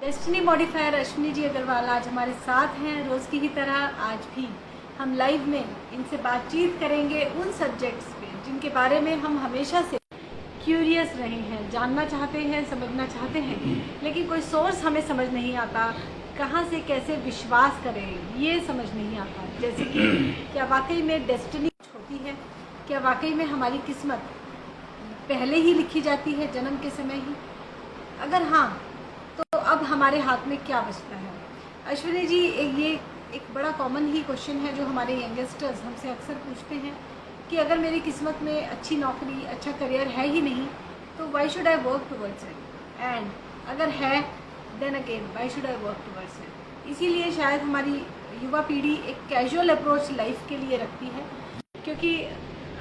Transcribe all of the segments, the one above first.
Destiny modifier Ashwini ji Agarwal आज हमारे साथ हैं। रोज़ की ही तरह आज भी हम लाइव में इनसे बातचीत करेंगे उन सब्जेक्ट्स पे जिनके बारे में हम हमेशा से क्यूरियस रहे हैं, जानना चाहते हैं, समझना चाहते हैं, लेकिन कोई सोर्स हमें समझ नहीं आता। कहाँ से कैसे विश्वास करें ये समझ नहीं आता। जैसे कि क्या वाकई में डेस्टिनी होती है, क्या वाकई में हमारी किस्मत पहले ही लिखी जाती है जन्म के समय ही? अगर हाँ, तो अब हमारे हाथ में क्या बचता है? अश्विनी जी, ये एक बड़ा कॉमन ही क्वेश्चन है जो हमारे यंगस्टर्स हमसे अक्सर पूछते हैं कि अगर मेरी किस्मत में अच्छी नौकरी, अच्छा करियर है ही नहीं तो why should I work towards it, and अगर है then again why should I work towards it. इसीलिए शायद हमारी युवा पीढ़ी एक कैजुअल अप्रोच लाइफ के लिए रखती है, क्योंकि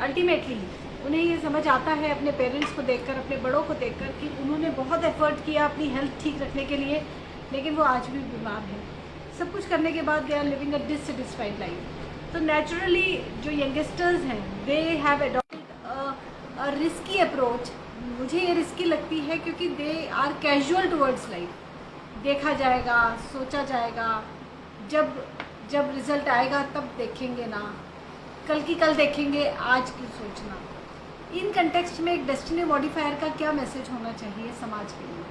अल्टीमेटली उन्हें ये समझ आता है अपने पेरेंट्स को देखकर, अपने बड़ों को देखकर कि उन्होंने बहुत एफर्ट किया अपनी हेल्थ ठीक रखने के लिए, लेकिन वो आज भी बीमार है। सब कुछ करने के बाद they are living a dissatisfied life. तो नेचुरली जो यंगस्टर्स हैं they have adopted a risky approach. मुझे ये रिस्की लगती है क्योंकि they are casual towards life. देखा जाएगा, सोचा जाएगा, जब रिजल्ट आएगा तब देखेंगे ना, कल की कल देखेंगे, आज की सोचना। इन कंटेक्स्ट में एक डेस्टिनी मॉडिफायर का क्या मैसेज होना चाहिए समाज के लिए?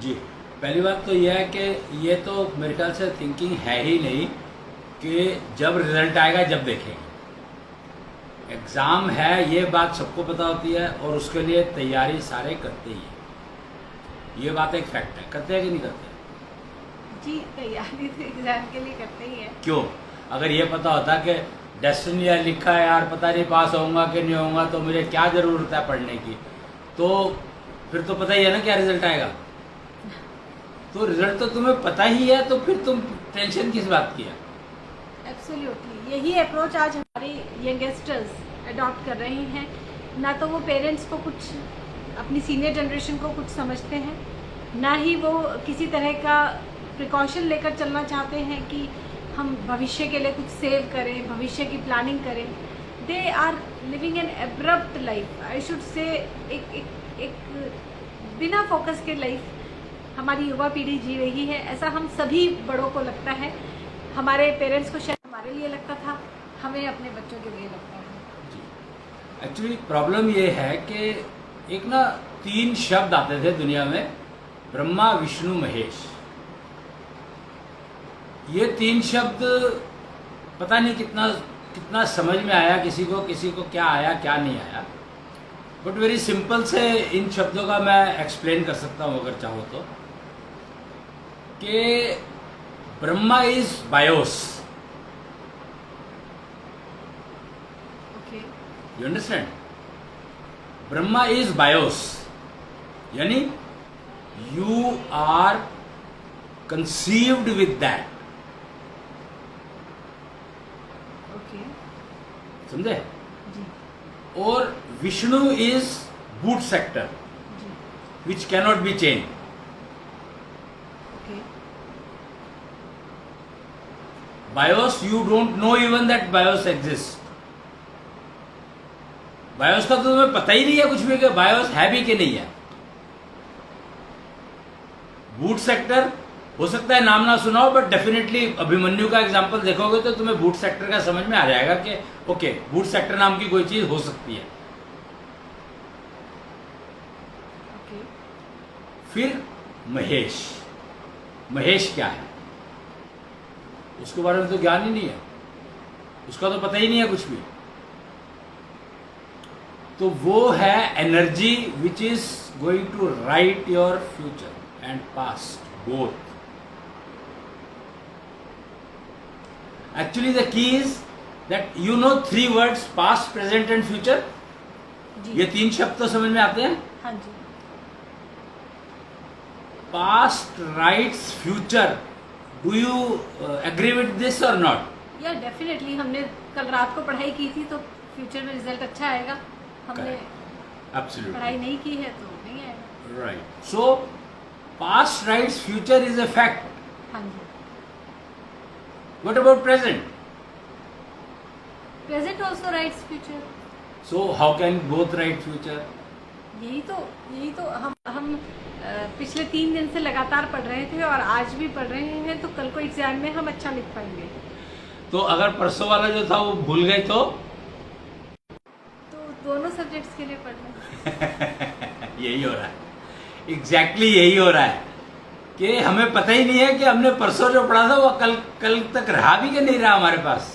जी, पहली बात तो यह है कि ये तो मेरे ख्याल से थिंकिंग है ही नहीं कि जब रिजल्ट आएगा जब देखेंगे। एग्ज़ाम है ये बात सबको पता होती है और उसके लिए तैयारी सारे करते ही हैं। ये बात एक फैक्ट है। करते हैं कि नहीं करते? जी, तैयारी तो एग्जाम के लिए करते ही है। क्यों? अगर ये पता होता कि डेस्टिनी लिखा है यार, पता नहीं पास होऊंगा कि नहीं होऊंगा, तो मुझे क्या ज़रूरत है पढ़ने की, तो फिर तो पता ही है ना क्या रिजल्ट आएगा। तो रिजल्ट तो तुम्हें पता ही है, तो फिर तुम टेंशन किस बात की है? एब्सोल्युटली, यही अप्रोच आज हमारे यंगस्टर्स अडॉप्ट कर रहे हैं। ना तो वो पेरेंट्स को कुछ, अपनी सीनियर जनरेशन को कुछ समझते हैं, ना ही वो किसी तरह का प्रिकॉशन लेकर चलना चाहते हैं कि हम भविष्य के लिए कुछ सेव करें, भविष्य की प्लानिंग करें। They are living an abrupt life, I should say एक बिना फोकस के लाइफ हमारी युवा पीढ़ी जी रही है। ऐसा हम सभी बड़ों को लगता है। हमारे पेरेंट्स को शायद हमारे लिए लगता था, हमें अपने बच्चों के लिए लगता है। जी, एक्चुअली प्रॉब्लम ये है कि एक ना 3 शब्द आते थे दुनिया में, ब्रह्मा, विष्णु, महेश। ये 3 शब्द पता नहीं कितना समझ में आया किसी को क्या आया क्या नहीं आया, बट वेरी सिंपल से इन शब्दों का मैं एक्सप्लेन कर सकता हूँ अगर चाहो तो। कि Brahma is BIOS, okay, you understand? Brahma is BIOS यानी you are conceived with that. Okay, समझे? जी, और विष्णु इज बूट सेक्टर जी, which cannot be change. Okay, BIOS you don't know even that BIOS exist. BIOS का तो तुम्हें पता ही नहीं है कुछ भी कि बायोस है भी कि नहीं है। बूट सेक्टर हो सकता है नाम ना सुनाओ, बट डेफिनेटली अभिमन्यु का एग्जांपल देखोगे तो तुम्हें बूट सेक्टर का समझ में आ जाएगा कि ओके, बूट सेक्टर नाम की कोई चीज हो सकती है। ओके, फिर महेश। महेश क्या है उसके बारे में तो ज्ञान ही नहीं है, उसका तो पता ही नहीं है कुछ भी। तो वो है energy which is going to write your future and past both. Actually the key is that you know 3 words, past, present and future. जी, ये 3 शब्द तो समझ में आते हैं। हाँ जी, Past writes future. Do you agree with this or not? या definitely हमने कल रात को पढ़ाई की थी तो फ्यूचर में रिजल्ट अच्छा आएगा। हमने Absolutely. पढ़ाई नहीं की है तो नहीं आएगा। Right. So past writes future is a fact. हाँ जी, What about present? Present also rights future. So how can both write future? यही तो हम पिछले 3 दिन से लगातार पढ़ रहे थे और आज भी पढ़ रहे हैं, तो कल को एग्जाम में हम अच्छा लिख पाएंगे। तो अगर परसों वाला जो था वो भूल गए तो दोनों सब्जेक्ट्स के लिए पढ़ना। यही हो रहा है, एग्जैक्टली यही हो रहा है कि हमें पता ही नहीं है कि हमने परसों जो पढ़ा था वो कल तक रहा भी कि नहीं रहा हमारे पास।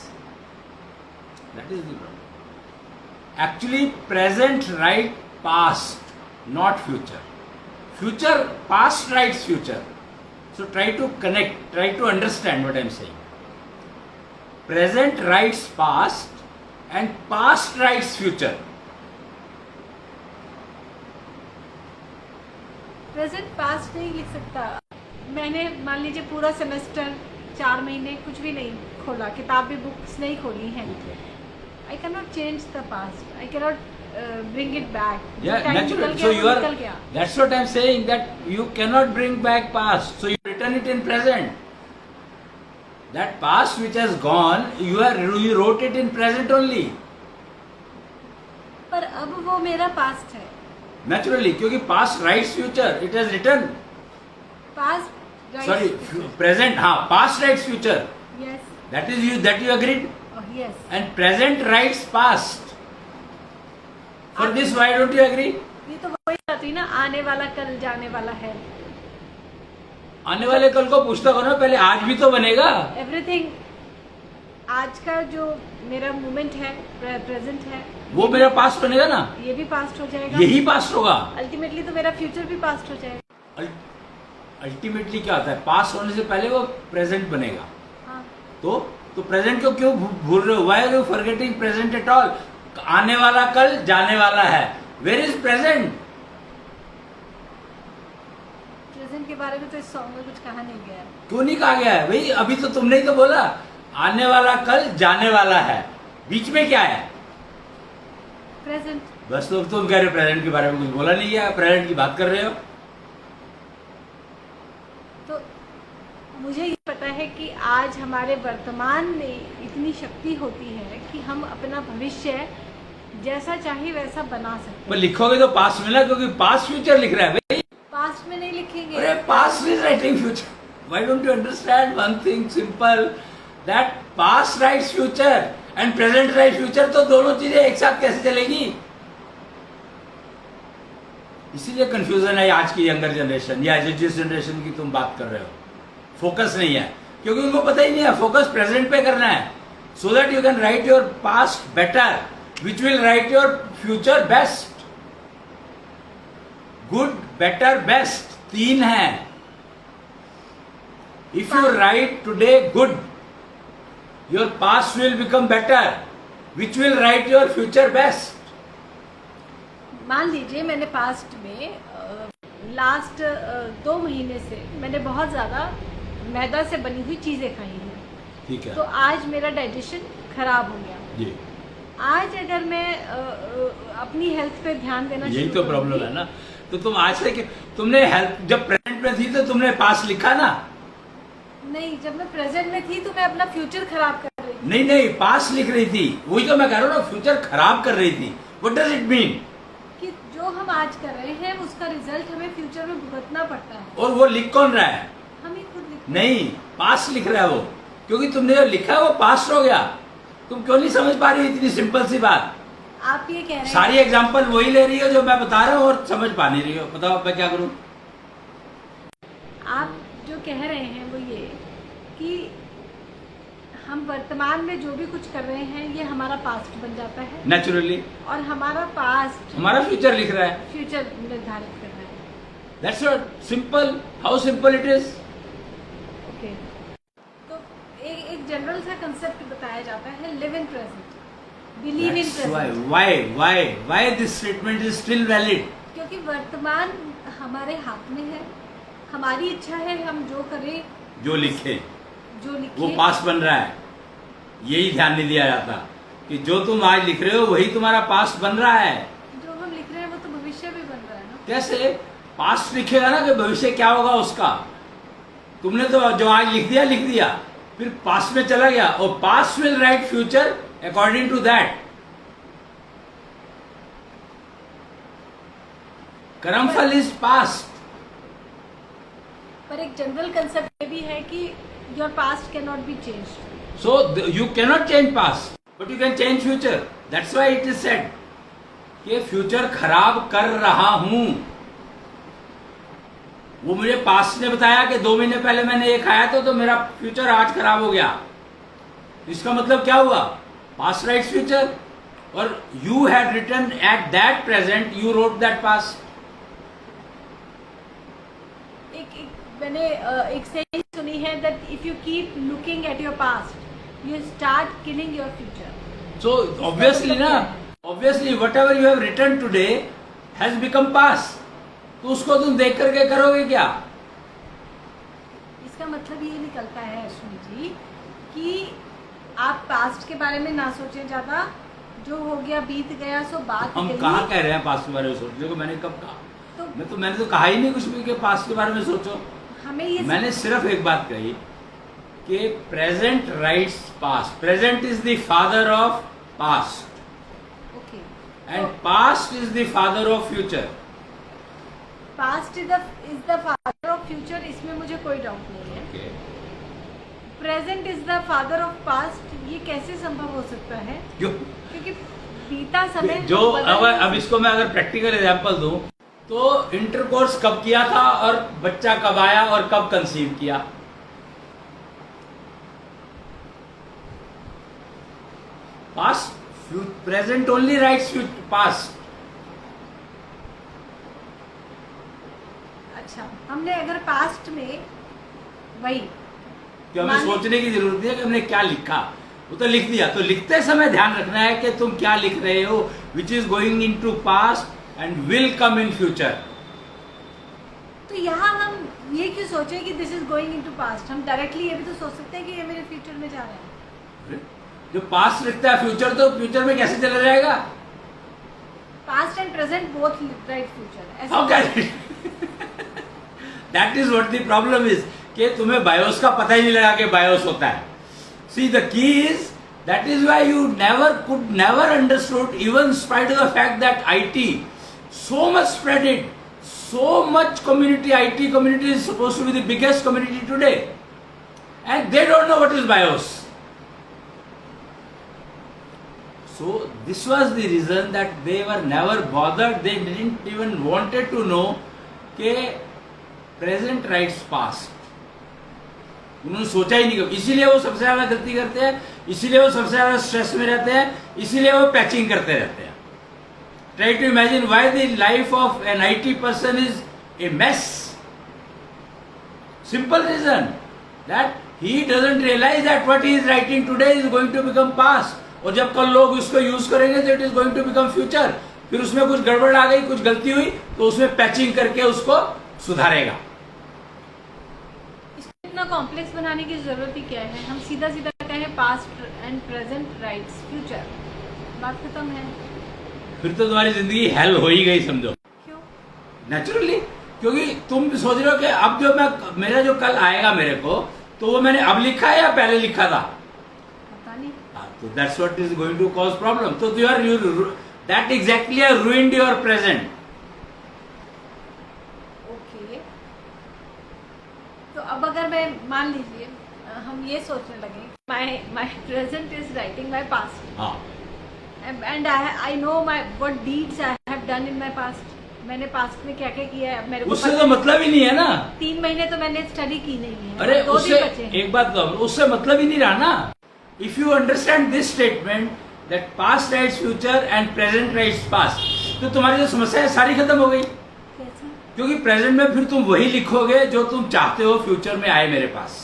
That is the problem. Actually present write past, not future. Future, past writes future. So try to connect, try to understand what I am saying. Present writes past and past writes future. Present past नहीं लिख सकता। मैंने मान लीजिए पूरा semester 4 महीने कुछ भी नहीं खोला, किताब भी बुक्स नहीं खोली हैं। I can not change the past, I can not bring it back. Yeah, Time natural. निकल So गया, you वो निकल are. गया। That's what I'm saying. That you cannot bring back past. So you return it in present. That past which has gone, you wrote it in present only. पर अब वो मेरा past है। Naturally, क्योंकि past writes future. It has written. Past Sorry, present. हाँ, past writes future. Yes, That is you. That you agreed. Yes. And present writes past. For this, why don't you agree? ये तो वही बात हुई ना, आने वाला कल जाने वाला है। आने वाले कल को पूछता करो, पहले आज भी तो बनेगा। एवरीथिंग, आज का जो मेरा मोमेंट है, प्रेजेंट है, वो मेरा पास्ट बनेगा ना, ये भी पास्ट हो जाएगा। यही पास्ट होगा। अल्टीमेटली तो मेरा फ्यूचर भी पास्ट हो जाएगा। अल्टीमेटली क्या होता है, पास्ट होने से पहले वो प्रेजेंट बनेगा। हाँ, तो प्रेजेंट को क्यों भूल रहे हो? Why are you forgetting present at all? आने वाला कल जाने वाला है। Where is present? प्रेजेंट के बारे में तो इस सॉन्ग में कुछ कहा नहीं गया है। क्यों नहीं कहा गया है भाई? अभी तो तुमने ही तो बोला आने वाला कल जाने वाला है, बीच में क्या है? प्रेजेंट। बस तो तुम कह रहे हो प्रेजेंट के बारे में कुछ बोला नहीं गया, प्रेजेंट की बात कर रहे हो। तो मुझे ये पता है कि आज हमारे वर्तमान में इतनी शक्ति होती है कि हम अपना भविष्य जैसा चाहे वैसा बना सकते पर हैं। लिखोगे तो पास्ट में ना, क्योंकि पास्ट फ्यूचर लिख रहा है भाई। पास्ट में नहीं लिखेंगे। अरे past is writing future. Why don't you understand one thing simple, that past writes future and present right future. तो दोनों चीजें एक साथ कैसे चलेगी? इसीलिए कंफ्यूजन है आज की यंगर जनरेशन या जिस जनरेशन की तुम बात कर रहे हो। फोकस नहीं है, क्योंकि उनको पता ही नहीं है फोकस प्रेजेंट पे करना है, so that you can write your past better, which will write your future best. Good, better, best 3 है। If you right today good, your past will become better, which will write your future best. मान लीजिए मैंने past में last 2 महीने से मैंने बहुत ज़्यादा मैदा से बनी हुई चीज़ें खाई हैं। ठीक है। तो आज मेरा डाइजेशन खराब हो गया। जी, आज अगर मैं अपनी हेल्थ पे ध्यान देना यही शुरू तो प्रॉब्लम करूंगी- है ना। तो तुम आज से तुमने हेल्थ जब प्रेजेंट में थी तो तुमने पास्ट लिखा ना? नहीं, जब मैं प्रेजेंट में थी तो मैं अपना फ्यूचर खराब कर रही थी। नहीं नहीं, पास्ट लिख रही थी, वही तो मैं कह रहा हूँ ना, फ्यूचर खराब कर रही थी। What does it mean? कि जो हम आज कर रहे हैं उसका रिजल्ट हमें फ्यूचर में भुगतना पड़ता है। और वो लिख कौन रहा है? हम ही खुद लिखते हैं। नहीं, पास्ट लिख रहा है वो, क्योंकि तुमने जो लिखा है वो पास्ट हो गया। तुम क्यों नहीं समझ पा रही इतनी सिंपल सी बात? आप ये कह रहे हैं सारी एग्जाम्पल वही ले रही हो जो मैं बता रहा हूँ और समझ पा नहीं रही हो। बताओ मैं क्या करूँ? आप जो कह रहे हैं वो ये कि हम वर्तमान में जो भी कुछ कर रहे हैं ये हमारा पास्ट बन जाता है नेचुरली और हमारा पास्ट हमारा फ्यूचर लिख रहा है। फ्यूचर निर्धारित कर रहा है। That's what simple, how simple it is. Okay, तो एक जनरल सा कंसेप्ट बताया जाता है, live in present, believe in present. Why this statement is still valid? क्योंकि वर्तमान हमारे हाथ में है, हमारी इच्छा है हम जो करें, जो लिखे जो वो लिखे। पास्ट बन रहा है। यही ध्यान नहीं दिया जाता कि जो तुम आज लिख रहे हो वही तुम्हारा पास्ट बन रहा है। जो हम लिख रहे हैं वो तो भविष्य भी बन रहा है ना। कैसे? पास्ट लिखेगा ना कि भविष्य क्या होगा उसका। तुमने तो जो आज लिख दिया, फिर पास्ट में चला गया और past will write future according to that. कर्मफल इज पास्ट, पर एक जनरल कंसेप्ट ये भी है कि your past can not be change. So you cannot change past, but you can change future. That's why it is said कि future खराब कर रहा हूं. वो मुझे पास्ट ने बताया कि 2 महीने पहले मैंने ये खाया था तो मेरा फ्यूचर आज खराब हो गया. इसका मतलब क्या हुआ? Past writes future. और you had written at that present, you wrote that past. मैंने एक सेइंग सुनी है that if you keep looking at your past you start killing your future. So obviously whatever you have written today has become past. तो उसको तुम देख करके करोगे क्या? इसका मतलब ये निकलता है अश्विनी जी कि आप पास्ट के बारे में ना सोचें ज्यादा. जो हो गया बीत गया सो बात हम गई. कहाँ कह रहे हैं पास्ट के बारे में सोचने को? मैंने कब कहा? तो मैंने तो कहा ही नहीं कुछ भी कि पास्ट के बारे में सोचो. हमें ये मैंने सिर्फ एक बात कही कि present writes past. Present is the father of past okay and past is the father of future. Past is the father of future. इसमें मुझे कोई डाउट नहीं है. Present is the father of past. ये कैसे संभव हो सकता है? क्योंकि बीता समय जो अब इसको मैं अगर प्रैक्टिकल एग्जांपल दूं तो इंटरकोर्स कब किया था और बच्चा कब आया और कब कंसीव किया? Past. Present only rights past. अच्छा, हमने अगर पास्ट में वही कि हमें सोचने की जरूरत नहीं है कि हमने क्या लिखा. वो तो लिख दिया. तो लिखते समय ध्यान रखना है कि तुम क्या लिख रहे हो. Which is going in to past and will come in future. तो यहाँ हम ये क्यों सोचे कि this is going into past? हम डायरेक्टली ये भी तो सोच सकते हैं कि ये मेरे फ्यूचर में जा रहे हैं. जो पास्ट लिखता है फ्यूचर, तो फ्यूचर में कैसे चला जाएगा? Past and present both right future. How can that is what the problem is कि तुम्हें बायोस का पता ही नहीं लगा कि बायोस होता है. See the key is that is why you could never understood even spite of the fact that IT so much spreaded, so much community, IT community is supposed to be the biggest community today, and they don't know what is BIOS. So this was the reason that they were never bothered. They didn't even wanted to know कि present writes past. उन्होंने सोचा ही नहीं कभी. इसीलिए वो सबसे ज्यादा गलती करते हैं, इसीलिए वो सबसे ज्यादा स्ट्रेस में रहते हैं, इसीलिए वो पैचिंग करते रहते हैं. Try to imagine why the life of an IT person is a mess. Simple reason that he doesn't realize that what he is writing today is going to become past. और जब कल लोग उसको use करेंगे तो it is going to become future. फिर उसमें कुछ गड़बड़ आ गई, कुछ गलती हुई तो उसमें पैचिंग करके उसको सुधारेगा. इसको इतना कॉम्प्लेक्स बनाने की जरूरत ही क्या है? हम सीधा सीधा कहें past and present rights future, बात खत्म है. फिर तो तुम्हारी जिंदगी हेल हो ही गई समझो. क्यों? नेचुरली. क्योंकि तुम सोच रहे हो कि अब जो मेरा जो कल आएगा मेरे को, तो वो मैंने अब लिखा है या पहले लिखा था? पता नहीं. तो that's what is going to cause problem. तो that exactly have ruined your present. Okay. तो अब अगर मैं मान लीजिए हम ये सोचने लगे my present is writing my past. हाँ. And I know what deeds I have done in my past. मैंने पास्ट में क्या क्या किया है. मेरे को उससे तो मतलब ही नहीं है ना. 3 महीने तो मैंने स्टडी की नहीं है. अरे 2 दिन बचे हैं. एक बात कहूँ, उससे मतलब ही नहीं रहा ना. If you understand this statement that past writes future and present writes past, तो तुम्हारी जो समस्या है सारी खत्म हो गई. कैसे? क्योंकि प्रेजेंट में फिर तुम वही लिखोगे जो तुम चाहते हो फ्यूचर में आए मेरे पास.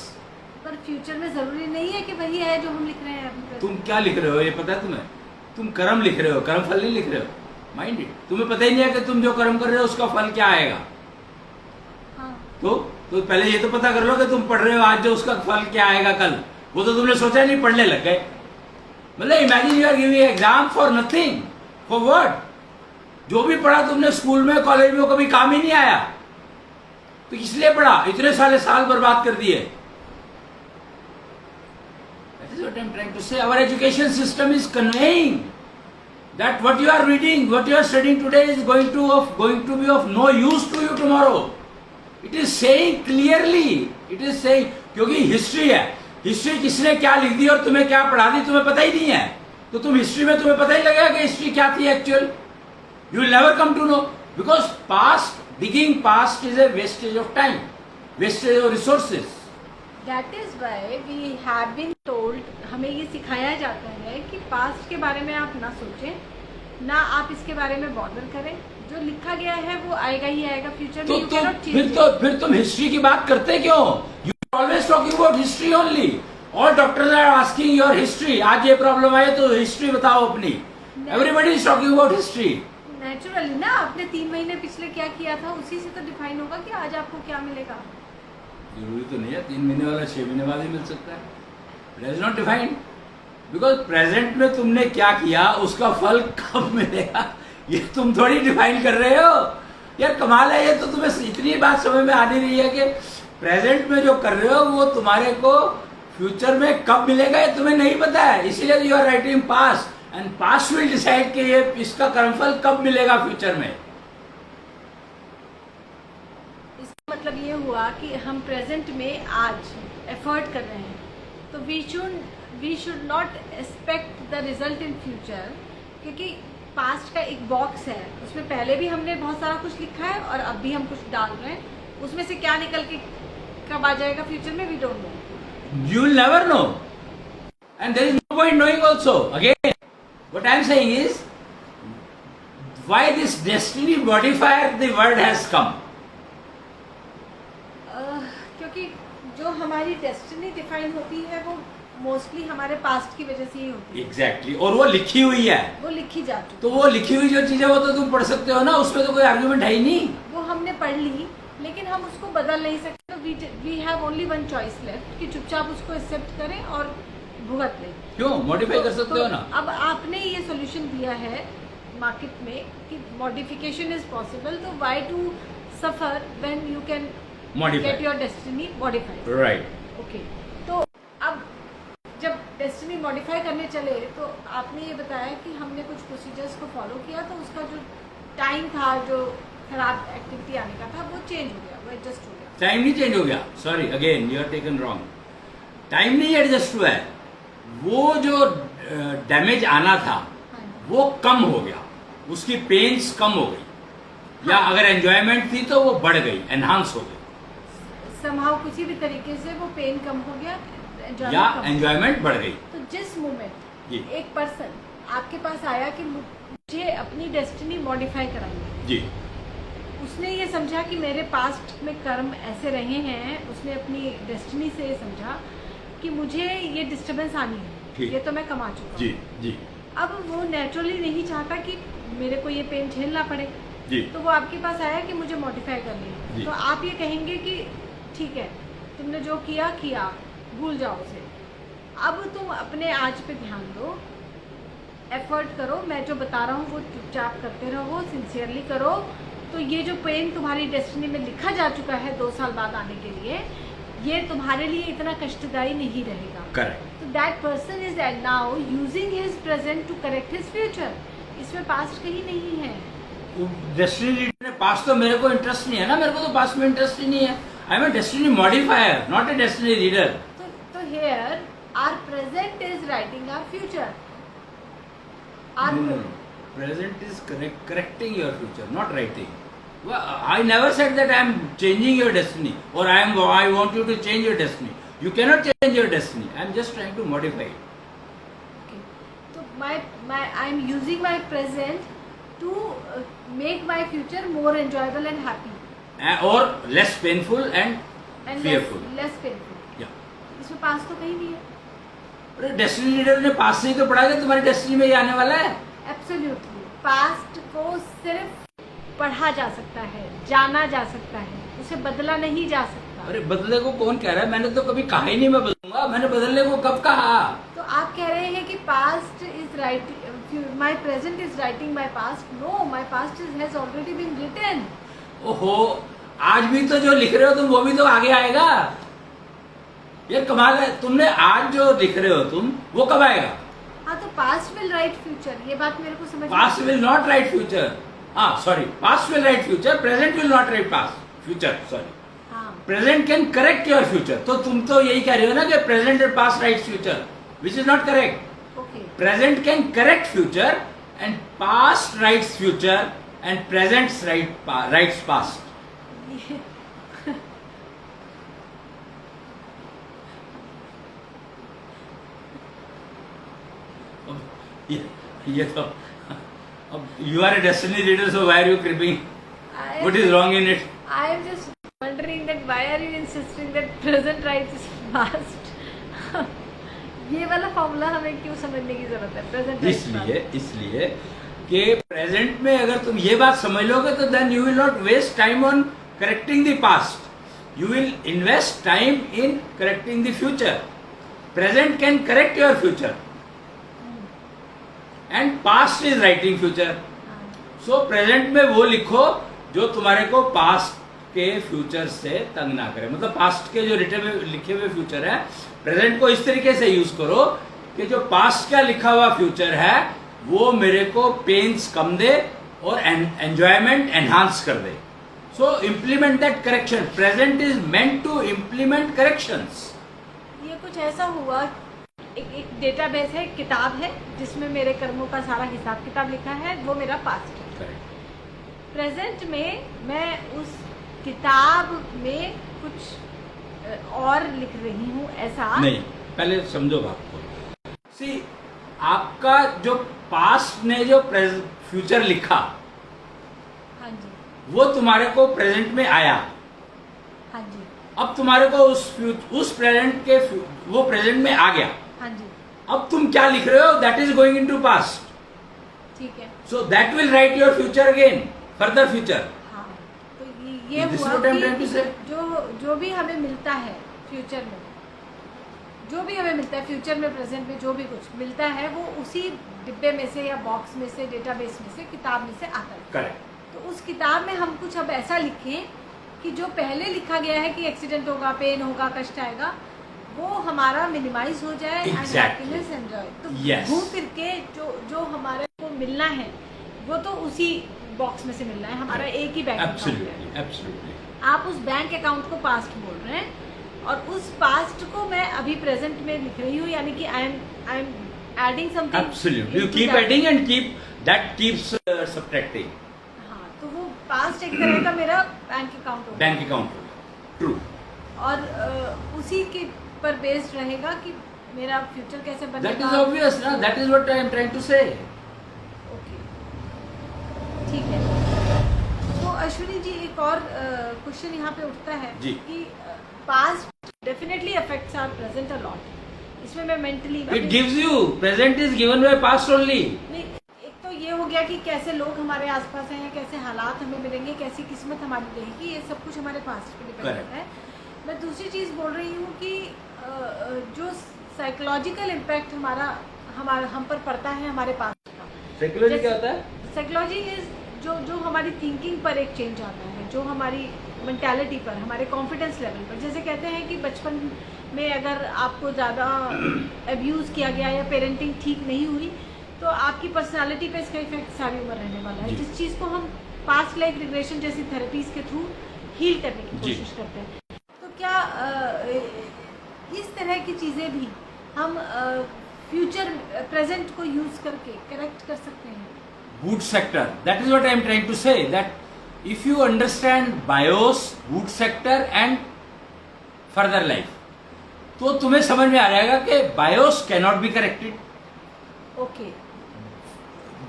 पर फ्यूचर में जरूरी नहीं है कि वही है जो हम लिख रहे हैं अभी. तुम क्या लिख रहे हो ये पता है तुम्हें? तुम कर्म लिख रहे हो, कर्म फल नहीं लिख रहे हो. Mind it. तुम्हें पता ही नहीं है कि तुम जो कर्म कर रहे हो उसका फल क्या आएगा. हाँ. तो पहले ये तो पता कर लो कि तुम पढ़ रहे हो आज जो उसका फल क्या आएगा कल. वो तो तुमने सोचा नहीं, पढ़ने लग गए. मतलब imagine you are giving exam for nothing. For what? जो भी पढ़ा तुमने स्कूल में कॉलेज में कभी काम ही नहीं आया. तो इसलिए पढ़ा, इतने सारे साल बर्बाद कर दिए. That is what I am trying to say. Our education system is conveying that what you are reading, what you are studying today is going to be of no use to you tomorrow. It is saying clearly, it is saying, क्योंकि history है, history किसने क्या लिख दी और तुम्हें क्या पढ़ा दी तुम्हें पता ही नहीं है, तो तुम हिस्ट्री में तुम्हें पता ही लगेगा कि हिस्ट्री क्या थी actual, you will never come to know, because past, digging past is a wastage of time, wastage of resources. That is why we have been told, हमें ये सिखाया जाता है कि पास्ट के बारे में आप ना सोचें, ना आप इसके बारे में बॉदर करें, जो लिखा गया है वो आएगा ही आएगा फ्यूचर में, यू कैनॉट चेंज। फिर तुम हिस्ट्री की बात करते क्यों? You always talking about history only, all doctors are asking your history, आज ये प्रॉब्लम आए तो हिस्ट्री बताओ अपनी, everybody is talking about history. Naturally ना, आपने 3 महीने पिछले क्या किया था उसी से तो डिफाइन होगा कि आज आपको क्या मिलेगा। जरूरी तो नहीं है 3 महीने वाला 6 महीने बाद ही मिल सकता है, it is not defined, because present में तुमने क्या किया उसका फल कब मिलेगा ये तुम थोड़ी डिफाइन कर रहे हो यार, कमाल है ये तो, तुम्हें इतनी बात समझ में आ नहीं रही है कि प्रेजेंट में जो कर रहे हो वो तुम्हारे को फ्यूचर में कब मिलेगा ये तुम्हें नहीं पता है, इसीलिए you are writing past, and past will decide कि ये इसका कर्मफल कब मिलेगा फ्यूचर में। इसका मतलब ये हुआ कि हम प्रेजेंट में आज एफर्ट कर रहे हैं, तो we should not expect the result in future, क्योंकि पास्ट का एक बॉक्स है, उसमें पहले भी हमने बहुत सारा कुछ लिखा है और अब भी हम कुछ डाल रहे हैं, उसमें से क्या निकल के कब आ जाएगा फ्यूचर में we don't know, you will never know, and there is no point knowing also. Again, what I am saying is, why this destiny modifier the word has come? क्योंकि जो हमारी डेस्टिनी डिफाइन होती है वो mostly हमारे past की वजह से ही होती है। Exactly, और वो लिखी हुई है, वो लिखी जा चुकी, तो वो लिखी हुई जो चीजें वो तो तुम पढ़ सकते हो ना, उसमें तो कोई आर्ग्यूमेंट है ही नहीं, वो हमने पढ़ ली, लेकिन हम उसको बदल नहीं सकते, we have only one choice left कि चुपचाप उसको एक्सेप्ट करें और भुगत लें। क्यों मॉडिफाई कर सकते हो ना। अब आपने ये सॉल्यूशन दिया है मार्केट में कि मॉडिफिकेशन इज पॉसिबल, तो why to suffer when you can get your destiny modified, right. Okay, तो अब जब डेस्टिनी मॉडिफाई करने चले तो आपने ये बताया कि हमने कुछ प्रोसीजर्स को फॉलो किया, तो उसका जो टाइम था, जो खराब एक्टिविटी आने का था, वो चेंज हो गया, वो एडजस्ट हो गया। टाइम नहीं चेंज हो गया, sorry again you are taken wrong, time नहीं एडजस्ट हुआ है, वो जो डैमेज आना था वो कम हो गया, उसकी पेन्स कम हो गई, या अगर एंजॉयमेंट थी तो वो बढ़ गई, एनहांस हो गई, समहाउ किसी भी तरीके से वो पेन कम हो गया या एंजॉयमेंट बढ़ गई। तो जिस मोमेंट एक पर्सन आपके पास आया कि मुझे अपनी डेस्टिनी मॉडिफाई करानी जी, उसने ये समझा कि मेरे पास्ट में कर्म ऐसे रहे हैं, उसने अपनी डेस्टिनी से ये समझा कि मुझे ये डिस्टरबेंस आनी है, ये तो मैं कमा चुका जी जी, अब वो नेचुरली नहीं चाहता कि मेरे को ये पेन झेलना पड़े जी, तो वो आपके पास आया कि मुझे मॉडिफाई करनी है, तो आप ये कहेंगे कि ठीक है तुमने जो किया किया, भूल जाओ उसे, अब तुम अपने आज पे ध्यान दो, एफर्ट करो, मैं जो बता रहा हूँ वो चुपचाप करते रहो, सिंसियरली करो, तो ये जो पेन तुम्हारी डेस्टिनी में लिखा जा चुका है 2 साल बाद आने के लिए, ये तुम्हारे लिए इतना कष्टदायी नहीं रहेगा। करेक्ट। तो that person is now using his present to correct his future, इसमें पास्ट कहीं नहीं है। डेस्टिनी रीडर, पास्ट तो मेरे को इंटरेस्ट नहीं है ना, मेरे को तो पास्ट में इंटरेस्ट ही नहीं है, I am a destiny modifier not a destiny reader. तो here our present is writing our future, our present is correcting your future, not writing. Well, I never said that I am changing your destiny or I want you to change your destiny. You cannot change your destiny. I am just trying to modify it. Okay. So I am using my present to make my future more enjoyable and happy. Or less painful and fearful. Less painful. Yeah. इसमें पास तो कहीं नहीं है। अरे destiny reader ने पास से ही तो पढ़ा कि तुम्हारी डेस्टिनी में ये आने वाला है। एब्सोल्युटली, पास्ट को सिर्फ पढ़ा जा सकता है, जाना जा सकता है, उसे बदला नहीं जा सकता। अरे बदले को कौन कह रहा है? मैंने तो कभी कहा ही नहीं मैं बदलूंगा, मैंने बदलने को कब कहा? तो आप कह रहे हैं कि past is writing, my present is writing my past. No, my past has already been written. ओहो, आज भी तो जो लिख रहे हो तुम वो भी तो आगे आएगा। ये कमाल है, तुमने आज जो लिख रहे हो तुम वो कब आएगा? हाँ, तो पास्ट विल राइट फ्यूचर, ये बात मेरे को समझ। Past will not write future, हाँ sorry, past will write future, present will not write past future, sorry. Present can correct your future. तो तुम तो यही कह रहे हो ना कि present and past writes future, which is not correct. Okay present can correct future and past writes future and present writes past. ये तो अब you are a destiny reader, so why are you creeping? What is wrong in it? I am just wondering that why are you insisting that present right is past? ये वाला formula हमें क्यों समझने की जरूरत है? प्रेजेंट इसलिए कि प्रेजेंट में अगर तुम ये बात समझ लोगे तो then you will not waste time on correcting the past, you will invest time in correcting the future. Present can correct your future and past is writing future. So present में वो लिखो जो तुम्हारे को पास्ट के future से तंग ना करे। मतलब पास्ट के जो लिखे हुए फ्यूचर है, प्रेजेंट को इस तरीके से यूज करो कि जो पास्ट का लिखा हुआ फ्यूचर है वो मेरे को पेन्स कम दे और एंजॉयमेंट एनहांस कर दे। So implement that correction. Present is meant to implement corrections. ये कुछ ऐसा हुआ, एक डेटाबेस है, एक किताब है जिसमें मेरे कर्मों का सारा हिसाब किताब लिखा है, वो मेरा पास्ट है। प्रेजेंट में मैं उस किताब में कुछ और लिख रही हूँ, ऐसा नहीं। पहले समझो बात को। सी, आपका जो पास्ट ने जो फ्यूचर लिखा, हाँ जी, वो तुम्हारे को प्रेजेंट में आया। हाँ जी, अब तुम्हारे को उस प्रेजेंट के वो प्रेजेंट में आ गया। हाँ जी, अब तुम क्या लिख रहे हो? That is going into past. ठीक है। So that will write your future again, further future. हाँ, तो ये This is हुआ what I'm trying to कि say. जो भी हमें मिलता है फ्यूचर में, जो भी हमें मिलता है फ्यूचर में, प्रेजेंट में जो भी कुछ मिलता है वो उसी डिब्बे में से या बॉक्स में से, डेटाबेस में से, किताब में से आता है। करेक्ट। तो उस किताब में हम कुछ अब ऐसा लिखें कि जो पहले लिखा गया है कि एक्सीडेंट होगा, पेन होगा, कष्ट आएगा, वो हमारा मिनिमाइज हो जाए एंड हैप्पीनेस एंजॉय। तो Yes. घूम फिर के जो हमारे को मिलना है वो तो उसी बॉक्स में से मिलना है। हमारा एक ही बैंक अकाउंट है। एब्सोल्युटली। आप उस बैंक अकाउंट को पास्ट बोल रहे हैं और उस पास्ट को मैं अभी प्रेजेंट में लिख रही हूँ, यानी कि I am adding something. Absolutely, you keep adding and that keeps subtracting. हाँ, तो वो पास्ट एक तरह का मेरा बैंक अकाउंट होगा। Bank account, true. और उसी के पर बेस्ड रहेगा कि मेरा फ्यूचर कैसे बनेगा। दैट इज ऑब्वियस ना, that is what I am trying to say. Okay, ठीक है। तो अश्विनी जी, एक और क्वेश्चन यहाँ पे उठता है जी। कि past definitely affects our present a lot. इसमें मैं mentally it gives you, present is given by past only. नहीं, एक तो ये हो गया कि कैसे लोग हमारे आसपास हैं या कैसे हालात हमें मिलेंगे, कैसी किस्मत हमारी रहेगी, ये सब कुछ हमारे पास्ट पे डिपेंड करता है। मैं दूसरी चीज़ बोल रही हूँ कि जो साइकोलॉजिकल इम्पैक्ट हम पर पड़ता है हमारे पास्ट का। साइकोलॉजी क्या होता है? साइकोलॉजी इज जो हमारी थिंकिंग पर एक चेंज आता है, जो हमारी मेंटालिटी पर, हमारे कॉन्फिडेंस लेवल पर। जैसे कहते हैं कि बचपन में अगर आपको ज़्यादा अब्यूज़ किया गया या पेरेंटिंग ठीक नहीं हुई तो आपकी पर्सनालिटी पे इसका इफेक्ट सारी उम्र रहने वाला है, जिस चीज़ को हम पास्ट लाइफ रिग्रेशन जैसी थेरेपीज के थ्रू हील करने की कोशिश करते हैं। तो क्या इस तरह की चीज़ें भी हम फ्यूचर प्रेजेंट को यूज़ करके करेक्ट कर सकते हैं? Boot sector, that is what I am trying to say, that if you understand BIOS, boot sector and further life, तो तुम्हें समझ में आ जाएगा कि BIOS cannot be corrected. Okay,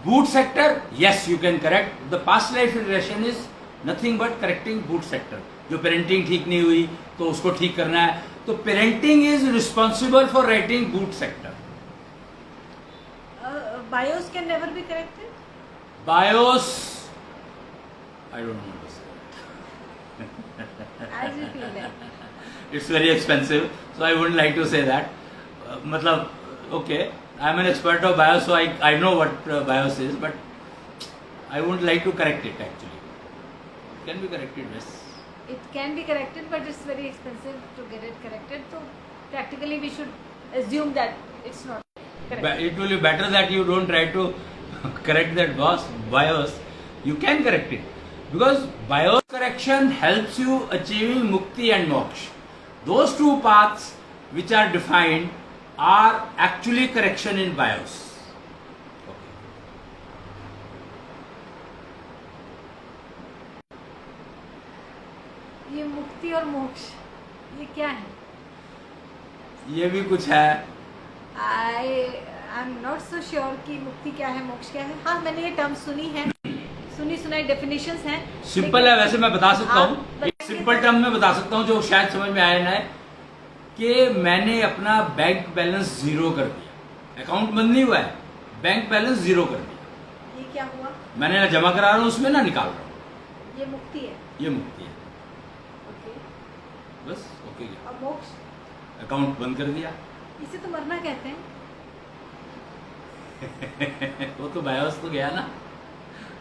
Boot sector, yes you can correct. The past life regression is nothing but correcting boot sector. जो parenting ठीक नहीं हुई तो उसको ठीक करना है, तो parenting is responsible for writing boot sector. BIOS can never be corrected? BIOS, I don't know what to say. As you feel like. It's very expensive, so I wouldn't like to say that. मतलब, okay, I'm an expert of BIOS, so I know what BIOS is, but I wouldn't like to correct it actually. It can be corrected, yes. It can be corrected, but it's very expensive to get it corrected. So practically we should assume that it's not correct. But it will be better that you don't try to correct that BIOS. You can correct it. Because bios correction helps you achieving mukti and moksha. Those two paths which are defined are actually correction in bios. ये मुक्ति और मोक्ष ये क्या है? ये भी कुछ है। I am not so sure कि मुक्ति क्या है, मोक्ष क्या है। हाँ, मैंने ये टर्म सुनी है, सुनी सुनाई डेफिनेशंस हैं। सिंपल है, वैसे मैं बता सकता हूँ, आप एक सिंपल टर्म में बता सकता हूँ जो शायद समझ में आया ना है कि मैंने अपना बैंक बैलेंस जीरो कर दिया। अकाउंट बंद नहीं हुआ है, बैंक बैलेंस जीरो कर दिया। ये क्या हुआ? मैंने ना जमा करा रहा हूँ उसमें ना निकाल रहा हूँ। ये मुक्ति है। ये मुक्ति है। ओके, बस ओके। और मोक्ष? अकाउंट बंद कर दिया। इसे तो मरना कहते हैं। वो तो बायोस तो गया ना।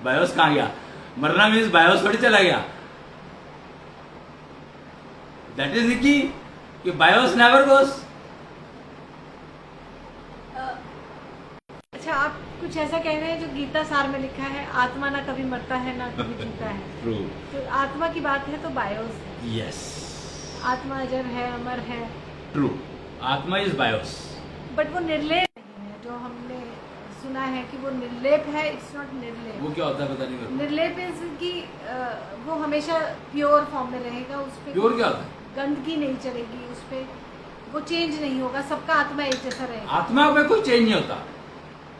बायोस कहाँ गया? मरना मीन्स बायोस थोड़ी चला गया। दैट इज द की कि बायोस नेवर गोस। अच्छा, आप कुछ ऐसा कह रहे हैं जो गीता सार में लिखा है, आत्मा ना कभी मरता है ना कभी जीता है। ट्रू। तो आत्मा की बात है तो बायोस है। यस, आत्मा अजर है, अमर है। ट्रू। आत्मा इज बायोस। बट वो निर्लेप नहीं है, जो हमने सुना है कि वो निर्लेप है। इट्स नॉट निर्लेप। वो क्या होता है पता नहीं मेरे को। निर्लेप इज कि वो हमेशा प्योर फॉर्म में रहेगा, उस पे प्योर क्या होता है? गंदगी नहीं चलेगी, उस पे वो चेंज नहीं होगा, सबका आत्मा एक जैसा रहेगा। आत्मा में कोई चेंज नहीं होता,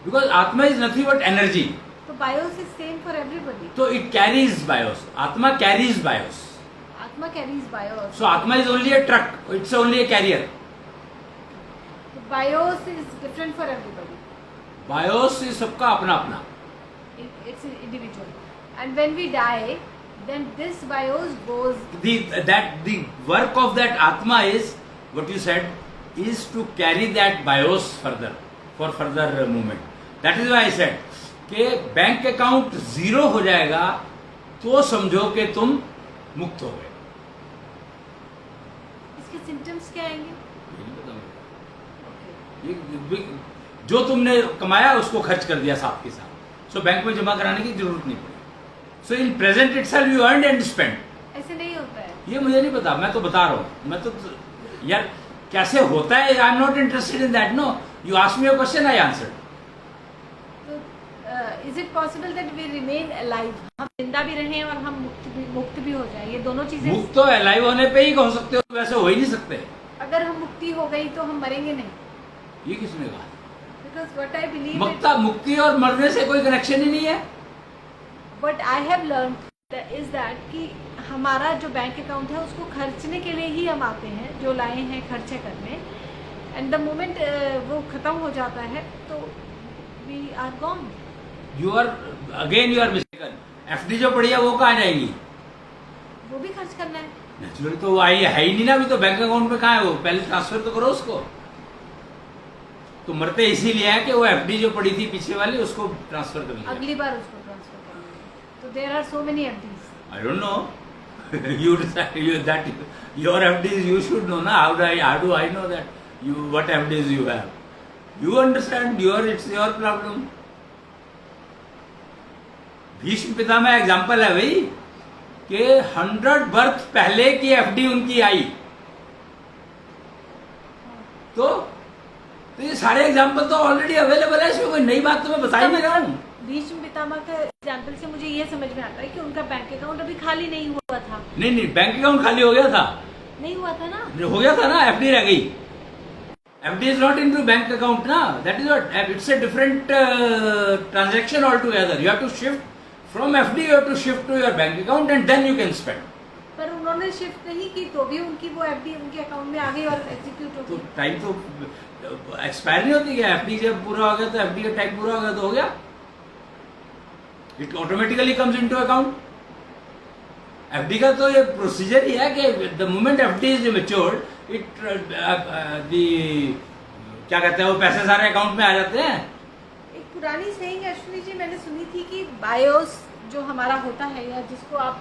बिकॉज आत्मा इज नथिंग बट एनर्जी। तो BIOS is same for everybody. तो इट कैरीज बायोस। आत्मा कैरीज बायोस। आत्मा कैरीज बायोस। सो आत्मा is only a truck, it's only a carrier. BIOS is different for everybody. BIOS is सबका अपना अपना। It's individual, and when we die, then this bios goes. The work of that atma is what you said is to carry that bios further for further movement. That is why I said कि bank account zero हो जाएगा तो समझो कि तुम मुक्त हो गए। इसके सिम्टम्स क्या आएंगे? ये नहीं पता मुझे। Okay. ये जो तुमने कमाया उसको खर्च कर दिया साथ के साथ, सो बैंक में जमा कराने की जरूरत नहीं पड़ी। So in present itself you earned and spend. ऐसे नहीं होता है। ये मुझे नहीं पता, मैं तो बता रहा हूँ। मैं तो यार कैसे होता है, I am not interested in that. No, you asked me a question, I answered. तो is it possible that we remain alive? हम जिंदा भी रहें और हम मुक्त भी हो जाएं, ये दोनों चीजें? मुक्त तो अलाइव होने पे ही हो सकते हो, वैसे हो ही नहीं सकते। अगर हम मुक्ति हो गई तो हम मरेंगे नहीं? ये किसने कहा? बिकॉज व्हाट आई बिलीव, मुक्ति और मरने से कोई कनेक्शन ही नहीं है। But I have learn is that कि हमारा जो बैंक अकाउंट है उसको खर्चने के लिए ही हम आते हैं, जो लाए हैं खर्चे करने, एंड द मोमेंट वो खत्म हो जाता है तो we are gone. You are mistaken. FD जो पड़ी है वो कहाँ जाएगी? वो भी खर्च करना है। नेचुरली तो वो आई है ही नहीं ना अभी तो। बैंक अकाउंट में कहाँ है वो? पहले ट्रांसफर तो करो उसको। तो मरते इसीलिए है कि वो एफडी जो पड़ी थी पीछे वाली उसको ट्रांसफर कर लिया। अगली बार उसको ट्रांसफर करना है। तो there are so many FDs. I don't know. You decide that your FDs you should know na. How do I know that what FDs you have? You understand? It's your problem. Bhishma Pitamah example है भाई कि 100 birth पहले की FD उनकी आई। तो ये सारे example तो ऑलरेडी अवेलेबल है, इसमें कोई नई बात तो मैं बता ही नहीं रहा हूँ। भीष्म पितामह का एग्जाम्पल से मुझे ये समझ में आता है कि उनका बैंक अकाउंट अभी खाली नहीं हुआ था। नहीं, बैंक अकाउंट खाली हो गया था। नहीं हुआ था ना? हो गया था ना, एफडी रह गई। FD is not into bank account ना, that is what, it's a different transaction all together. You have to shift from FD, you have to shift to your bank account and then you can spend. पर उन्होंने shift नहीं की तो भी उनकी वो FD उनके अकाउंट में आ गई और एग्जीक्यूट हो तो गई। टाइम तो एक्सपायर नहीं होती क्या? एफडी जब पूरा हो गया तो एफडी का टाइम पूरा हो गया तो हो गया। It automatically comes into account. FD का तो ये प्रोसीजर ही है कि the moment FD is matured it क्या कहते हैं वो पैसे सारे अकाउंट में आ जाते हैं। एक पुरानी सेइंग अश्विनी जी मैंने सुनी थी कि बायोस जो हमारा होता है या जिसको आप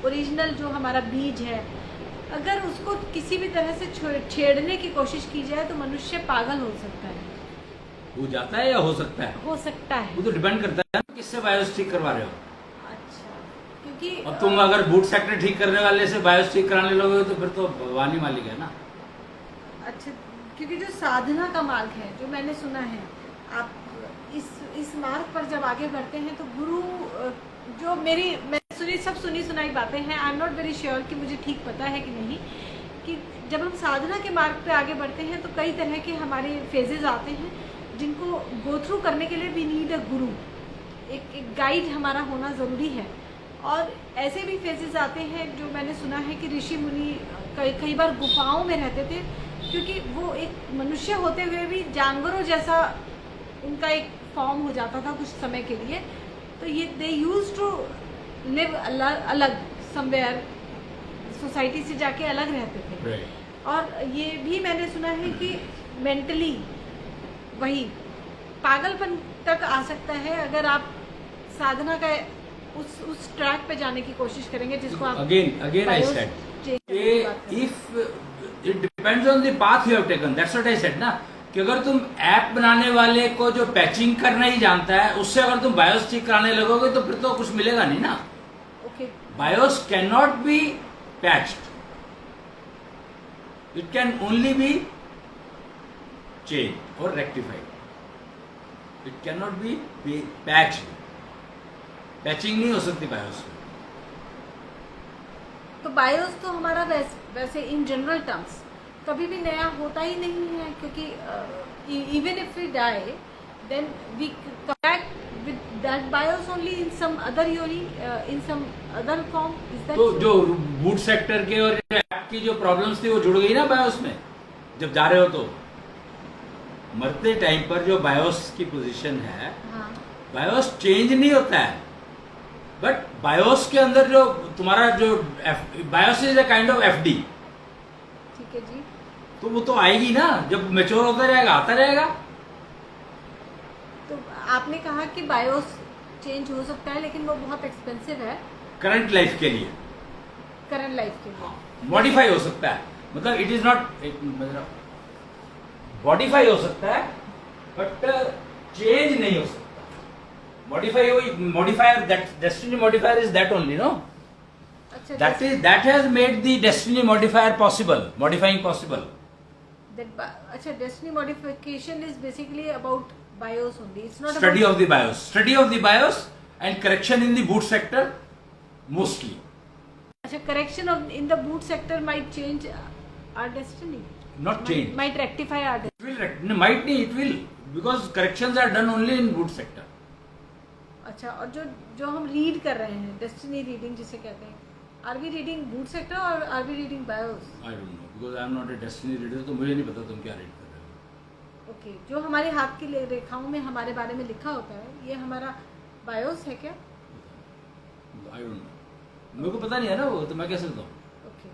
ओरिजिनल जो हमारा बीज है, अगर उसको किसी भी तरह से छेड़ने की कोशिश की जाए तो मनुष्य पागल हो सकता है। हो जाता है या हो सकता है? हो सकता है। वो तो डिपेंड करता है किससे बायोस ठीक करवा रहे हो। अच्छा, क्योंकि अब तुम अगर बूट सेक्टर ठीक करने वाले से बायोस ठीक कराने लोगे तो फिर तो भगवान ही मालिक है ना। अच्छा, क्योंकि जो साधना का मार्ग है, जो मैंने सुना है, आप इस मार्ग पर जब आगे बढ़ते हैं तो गुरु जो मैं सुनी सुनाई बातें हैं, आई एम नॉट वेरी श्योर कि मुझे ठीक पता है कि नहीं, कि जब हम साधना के मार्ग पे आगे बढ़ते हैं तो कई तरह के हमारे फेजेस आते हैं जिनको गो थ्रू करने के लिए वी नीड अ गुरु, एक गाइड हमारा होना ज़रूरी है। और ऐसे भी फेजेस आते हैं जो मैंने सुना है कि ऋषि मुनि कई बार गुफाओं में रहते थे, क्योंकि वो एक मनुष्य होते हुए भी जानवरों जैसा उनका एक फॉर्म हो जाता था कुछ समय के लिए। तो ये दे यूज टू लिव अलग समवेयर, सोसाइटी से जाके अलग रहते थे। और ये भी मैंने सुना है कि मेंटली वही पागलपन तक आ सकता है अगर आप साधना का उस ट्रैक पे जाने की कोशिश करेंगे जिसको आप again I said if it depends on the path you have taken, that's what I said ना, कि अगर तुम ऐप बनाने वाले को जो पैचिंग करना ही जानता है उससे अगर तुम बायोस ठीक कराने लगोगे तो फिर तो कुछ मिलेगा नहीं ना। Okay, BIOS can not be patched, it can only be change और rectified, it can not be patched. Patching नहीं हो सकती बायोस में। तो बायोस तो हमारा वैसे इन जनरल टर्म्स कभी भी नया होता ही नहीं है, क्योंकि even if we die then we connect with that BIOS only in some other योनि, in some other form. Is that तो जो बूट सेक्टर के और ऐप की जो प्रॉब्लम्स थी वो जुड़ गई ना बायोस में जब जा रहे हो तो। मरते टाइम पर जो बायोस की पोजीशन है, हाँ, बायोस चेंज नहीं होता है, बट बायोस के अंदर जो तुम्हारा जो BIOS is a kind of FD, ठीक है जी। तो वो तो आएगी ना, जब मैच्योर होता रहेगा आता रहेगा। तो आपने कहा कि बायोस चेंज हो सकता है लेकिन वो बहुत एक्सपेंसिव है करंट लाइफ के लिए, करंट लाइफ के लिए। मॉडिफाई हो सकता है, मतलब इट इज नॉट मॉडिफाई हो सकता है बट चेंज नहीं हो सकता। Modifier that destiny modifier is that only, no, अच्छा, that has made the destiny modifier possible, modifying possible. अच्छा, destiny modification is basically about BIOS only, it's not Study of the BIOS and correction in the boot sector mostly. अच्छा, correction in the boot sector might change our destiny, Not change. might rectify our It will might नहीं, it will, because corrections are done only in boot sector. अच्छा, और जो हम read कर रहे हैं destiny reading जिसे कहते हैं, are we reading boot sector और are we reading BIOS? I don't know because I am not a destiny reader, तो मुझे नहीं पता तुम क्या रीड कर रहे हो। ओके, जो हमारे हाथ की रेखाओं में हमारे बारे में लिखा होता है ये हमारा बायोस है क्या? I don't know, मेरे को पता नहीं है ना वो, तो मैं कैसे बताऊँ? Okay,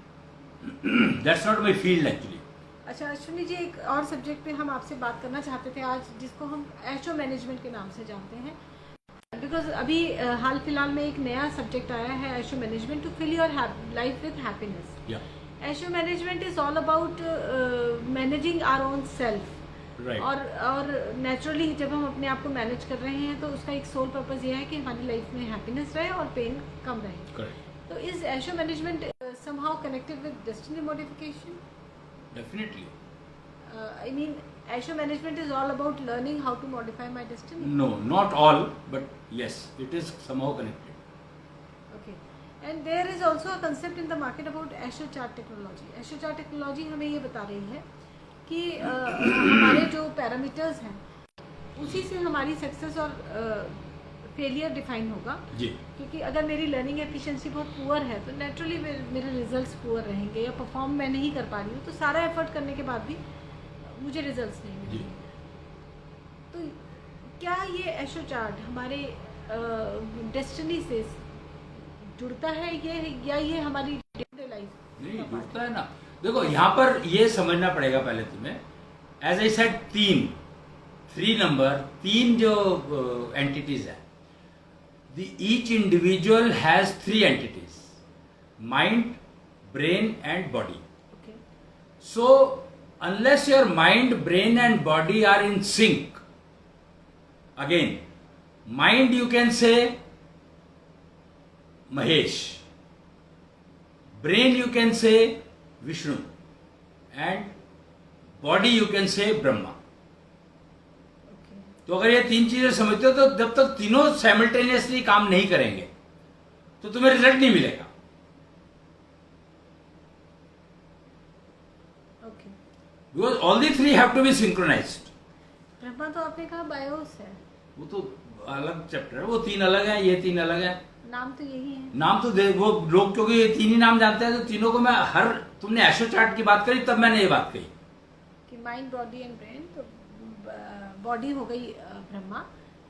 That's not my field actually. अच्छा अश्विनी जी, एक और सब्जेक्ट पे हम आपसे बात करना चाहते थे आज, जिसको हम एशो मैनेजमेंट के नाम से जानते हैं, बिकॉज अभी हाल फिलहाल में एक नया सब्जेक्ट आया है, एशो management to fill your life with happiness. एशो management is all about managing our own self, और नेचुरली जब हम अपने आप को मैनेज कर रहे हैं तो उसका एक सोल पर्पस ये है कि हमारी लाइफ में हैप्पीनेस रहे और पेन कम रहे। तो इज एशो management somehow connected with destiny modification? Definitely. I mean, Asho management is all about learning how to modify my destiny. No, not all, but yes, it is somehow connected. Okay. And there is also a concept in the market about Asho chart technology. Asho chart technology हमें ये बता रही है कि हमारे जो parameters हैं उसी से हमारी सक्सेस और फेलियर डिफाइन होगा जी। क्योंकि अगर मेरी लर्निंग एफिशिएंसी बहुत पुअर है तो नेचुरली मेरे रिजल्ट्स पुअर रहेंगे, या परफॉर्म मैं नहीं कर पा रही हूँ तो सारा एफर्ट करने के बाद भी मुझे रिजल्ट्स नहीं मिलेंगे। तो क्या ये एशो चार्ट हमारे डेस्टिनी से जुड़ता है या ये हमारी डे टू डे लाइफ? नहीं जुड़ता है ना। देखो यहाँ पर ये समझना पड़ेगा पहले तुम्हें, as I said three number, तीन जो एंटिटीज है, each individual has three entities: mind, brain and body. Okay. So unless your mind, brain and body are in sync, again mind you can say Mahesh. Brain you can say Vishnu, and body you can say Brahma. Okay तो अगर ये तीन चीजें समझते हो तो जब तक तीनों साइमल्टेनियसली काम नहीं करेंगे तो तुम्हें रिजल्ट नहीं मिलेगा. Okay Because all the three have to be synchronized. Brahma तो आपने कहा बायोस है, वो तो अलग चैप्टर है, वो तीन अलग है, ये तीन अलग है. नाम तो यही है. नाम तो दे वो लोग, क्योंकि ये तीन ही नाम जानते हैं तो तीनों को मैं हर, तुमने एशो चार्ट की बात करी तब मैंने ये बात कही कि माइंड बॉडी एंड ब्रेन. तो बॉडी हो गई ब्रह्मा,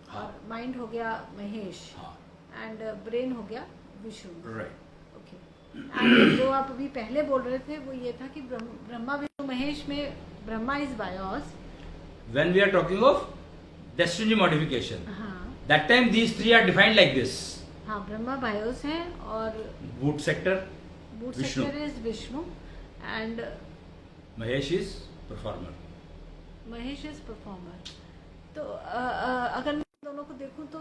हाँ. और माइंड हो गया महेश, हाँ. एंड ब्रेन हो गया विष्णु. राइट. ओके. एंड जो आप अभी पहले बोल रहे थे वो ये था कि ब्रह्मा विष्णु महेश में Brahma is BIOS. When we are talking of destiny modification, हाँ that time these three are defined like this. हाँ, ब्रह्मा बायोस है, और Boot sector, boot Vishnu. Sector is Vishnu, and Mahesh is performer. Mahesh is performer. तो अगर मैं दोनों को देखूं तो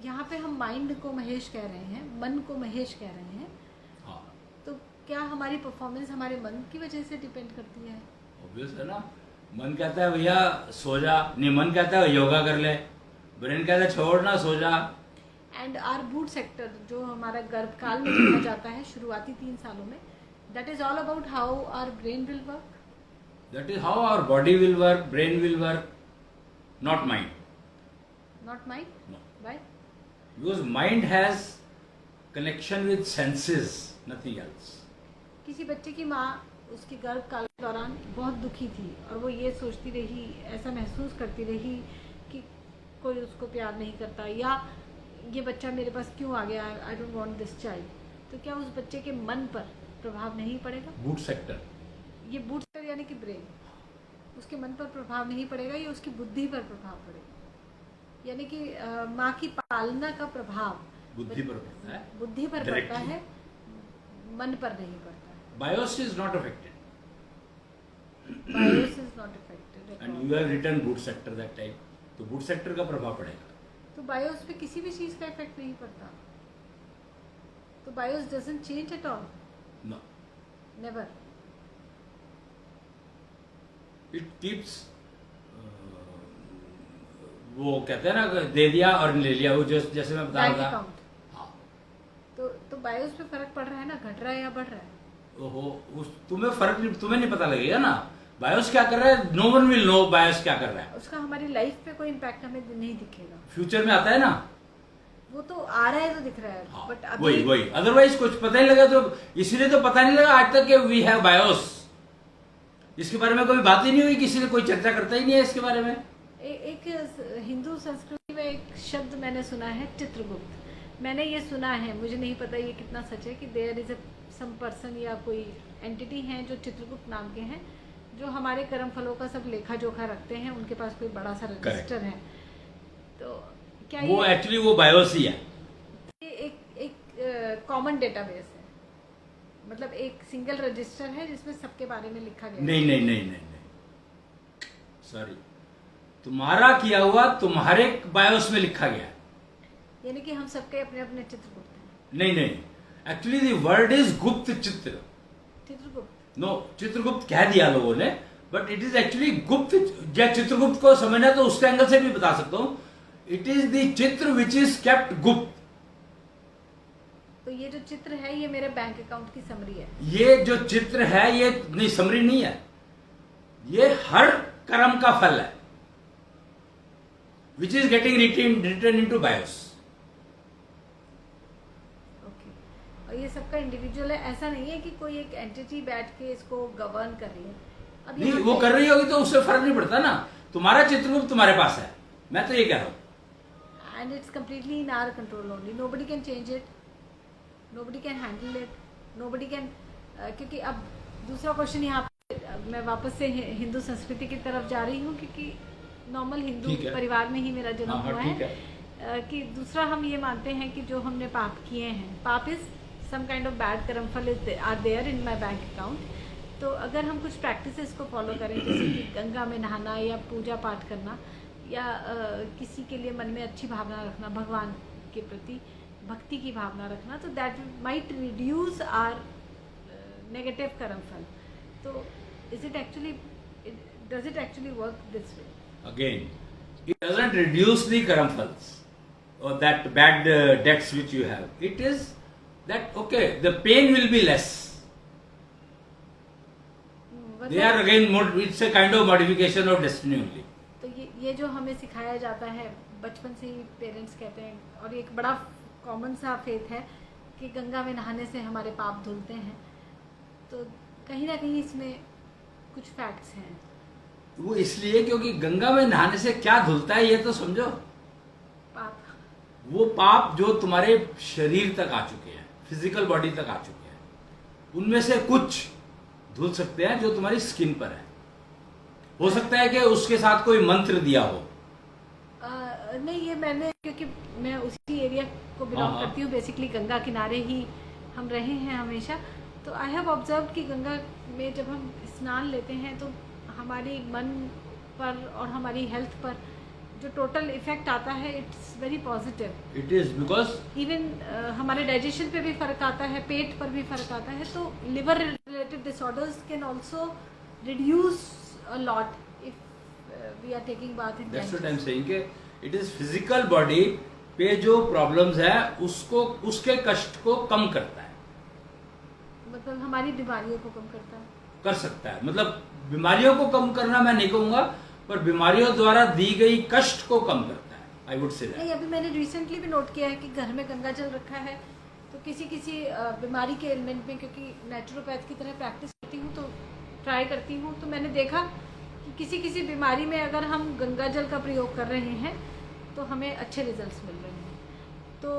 यहाँ पे हम माइंड को महेश कह रहे हैं, मन को महेश कह रहे हैं. हाँ, तो क्या हमारी परफॉर्मेंस हमारे मन की वजह से डिपेंड करती है? ऑब्वियस है ना. मन कहता है भैया सो जा, नहीं मन कहता है योगा कर ले, ब्रेन कहता है छोड़ ना सो जा. एंड आर बूट सेक्टर जो हमारा गर्भकाल में देखा जाता है शुरुआती 3 सालों में, that is all about how our brain will work. That is how our body will work, brain will work, not mind. Not mind. No. By. Because mind has connection with senses, nothing else. किसी बच्चे की माँ उसके गर्भकाल के दौरान बहुत दुखी थी, और वो ये सोचती रही, ऐसा महसूस करती रही कि कोई उसको प्यार नहीं करता, या ये बच्चा मेरे पास क्यों आ गया, I don't want this child. तो क्या उस बच्चे के मन पर प्रभाव नहीं पड़ेगा? Boot sector. ये बूट सेक्टर यानी कि ब्रेन, उसके मन पर प्रभाव नहीं पड़ेगा, ये उसकी बुद्धि पर प्रभाव पड़ेगा. यानी कि माँ की पालना का प्रभाव बुद्धि पर पड़ता है. बुद्धि पर Directly. पड़ता है, मन पर नहीं पड़ता है. Bios is not affected. BIOS is not affected. And you have written boot sector that time. तो boot sector का प्रभाव पड़ेगा. तो बायोस पे किसी भी चीज का इफेक्ट नहीं पड़ता. तो BIOS doesn't change at all. No. Never. It keeps वो कहते हैं ना दे दिया और ले लिया, वो जैसे मैं बता बैंक रहा था. अकाउंट. हाँ. तो बायोस पे फर्क पड़ रहा है ना, घट रहा है या बढ़ रहा है? ओहो, उस तुम्हें फर्क नहीं, तुम्हें नहीं पता लगेगा ना बायोस क्या कर रहा है. No one will know BIOS क्या कर रहा है. उसका हमारी लाइफ पे कोई इम्पैक्ट हमें नहीं दिखेगा. फ्यूचर में आता है ना. वो तो आ रहा है तो दिख रहा है. हाँ, बट वही अदरवाइज कुछ पता नहीं लगा. तो इसीलिए तो पता नहीं लगा आज तक कि वी हैव बायोस. इसके बारे में कोई बात ही नहीं हुई, किसी ने कोई चर्चा करता ही नहीं है इसके बारे में. एक हिंदू संस्कृति में एक शब्द मैंने सुना है, चित्रगुप्त. मैंने ये सुना है, मुझे नहीं पता ये कितना सच है, कि देयर इज सम पर्सन या कोई एंटिटी हैं जो चित्रगुप्त नाम के हैं, जो हमारे कर्म फलों का सब लेखा जोखा रखते हैं. उनके पास कोई बड़ा सा रजिस्टर है. तो क्या वो एक्चुअली वो बायोस ही है. ये एक कॉमन डेटाबेस है, मतलब एक सिंगल रजिस्टर है जिसमें सबके बारे में लिखा गया है? नहीं, सॉरी, तुम्हारा किया हुआ तुम्हारे बायोस में लिखा गया है. यानी कि हम सबके अपने अपने चित्रगुप्त हैं. नहीं, एक्चुअली द वर्ड इज गुप्त चित्र. चित्रगुप्त. नो, चित्रगुप्त कह दिया लोगों ने, बट इट इज एक्चुअली गुप्त. या चित्रगुप्त को समझना तो उसके एंगल से भी बता सकता हूं. इट इज द चित्र विच इज केप्ट गुप्त. तो ये जो चित्र है ये मेरे बैंक अकाउंट की समरी है. ये जो चित्र है ये नहीं, समरी नहीं है, ये हर कर्म का फल है which is getting return into BIOS. Okay. और ये सबका इंडिविजुअल है, ऐसा नहीं है कि कोई एक एंटिटी बैठ के इसको गवर्न कर रही है. अब नहीं, यहाँ वो पे- कर रही होगी तो उससे फर्क नहीं पड़ता ना. तुम्हारा चित्रगुप्त तुम्हारे पास है, मैं तो ये कह रहा हूं. and it's completely in our control only. Nobody can change it, nobody can handle it, nobody can क्योंकि अब दूसरा क्वेश्चन यहाँ पे मैं वापस से हिंदू संस्कृति की तरफ जा रही हूँ, क्योंकि नॉर्मल हिंदू ठीक है. परिवार में ही मेरा जन्म हाँ, हुआ ठीक है. कि दूसरा हम ये मानते हैं कि जो हमने पाप किए हैं, पाप is some kind of bad कर्मफल are there in my bank account. तो अगर हम कुछ प्रैक्टिसेस को फॉलो करें, जैसे कि गंगा में नहाना या पूजा पाठ करना, या किसी के लिए मन में अच्छी भावना रखना भगवान के प्रति, भक्ति की भावना रखना, तो that might reduce our negative कर्मफल। तो does it actually work this way? Again, it doesn't reduce the karamphals or that bad debts which you have. It is that, okay, the pain will be less. They are again, it's a kind of modification of destiny only. तो ये जो हमें सिखाया जाता है बचपन से ही, parents कहते हैं, और एक बड़ा कॉमन सा फेथ है कि गंगा में नहाने से हमारे पाप धुलते हैं, तो कहीं ना कहीं इसमें कुछ फैक्ट्स हैं। वो इसलिए क्योंकि गंगा में नहाने से क्या धुलता है ये तो समझो। पाप, वो पाप जो तुम्हारे शरीर तक आ चुके हैं, फिजिकल बॉडी तक आ चुके हैं, उनमें से कुछ धुल सकते हैं जो तुम्हारी स्किन पर है। हो सकता है कि उसके साथ कोई मंत्र दिया हो। नहीं, ये मैंने, क्योंकि मैं उसी एरिया को बिलोंग करती हूँ, बेसिकली गंगा किनारे ही हम रहे हैं हमेशा, तो आई हैव ऑब्जर्व कि गंगा में जब हम स्नान लेते हैं तो हमारी मन पर और हमारी हेल्थ पर जो टोटल इफेक्ट आता है, it's very positive. It is because even हमारे डाइजेशन पे भी फर्क आता है, पेट पर भी फर्क आता है, तो liver related disorders can also reduce a lot if we are taking bath in. That's what I am saying कि इट इज फिजिकल बॉडी पे जो प्रॉब्लम्स है उसको, उसके कष्ट को कम करता है, मतलब हमारी बीमारियों को कम करता है, कर सकता है। मतलब बीमारियों को कम करना मैं नहीं कहूंगा, पर बीमारियों द्वारा दी गई कष्ट को कम करता है, आई वुड से। नहीं, अभी मैंने रिसेंटली भी नोट किया है कि घर में गंगा जल रखा है, तो किसी बीमारी के एलिमेंट में, क्योंकि नेचुरोपैथ की तरह प्रैक्टिस करती हूँ तो ट्राई करती हूँ, तो मैंने देखा कि किसी बीमारी में अगर हम गंगा जल का प्रयोग कर रहे हैं तो हमें अच्छे रिजल्ट्स मिल रहे हैं। तो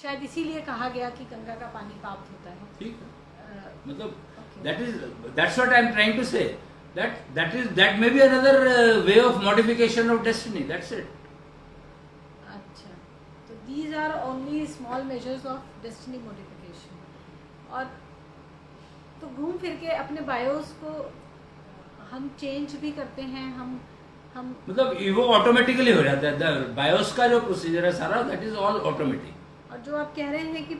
शायद इसीलिए कहा गया कि गंगा का पानी पाप होता है। ठीक है, मतलब that's what I'm trying to say, that may be another way of modification of destiny, that's it. अच्छा, तो these are only small measures of destiny modification। और तो घूम फिर के अपने बायोस को हम चेंज भी करते हैं, हम मतलब वो ऑटोमेटिकली हो जाता है। बायोस का जो प्रोसीजर है सारा, दैट इज ऑल ऑटोमेटिक। और जो आप कह रहे हैं कि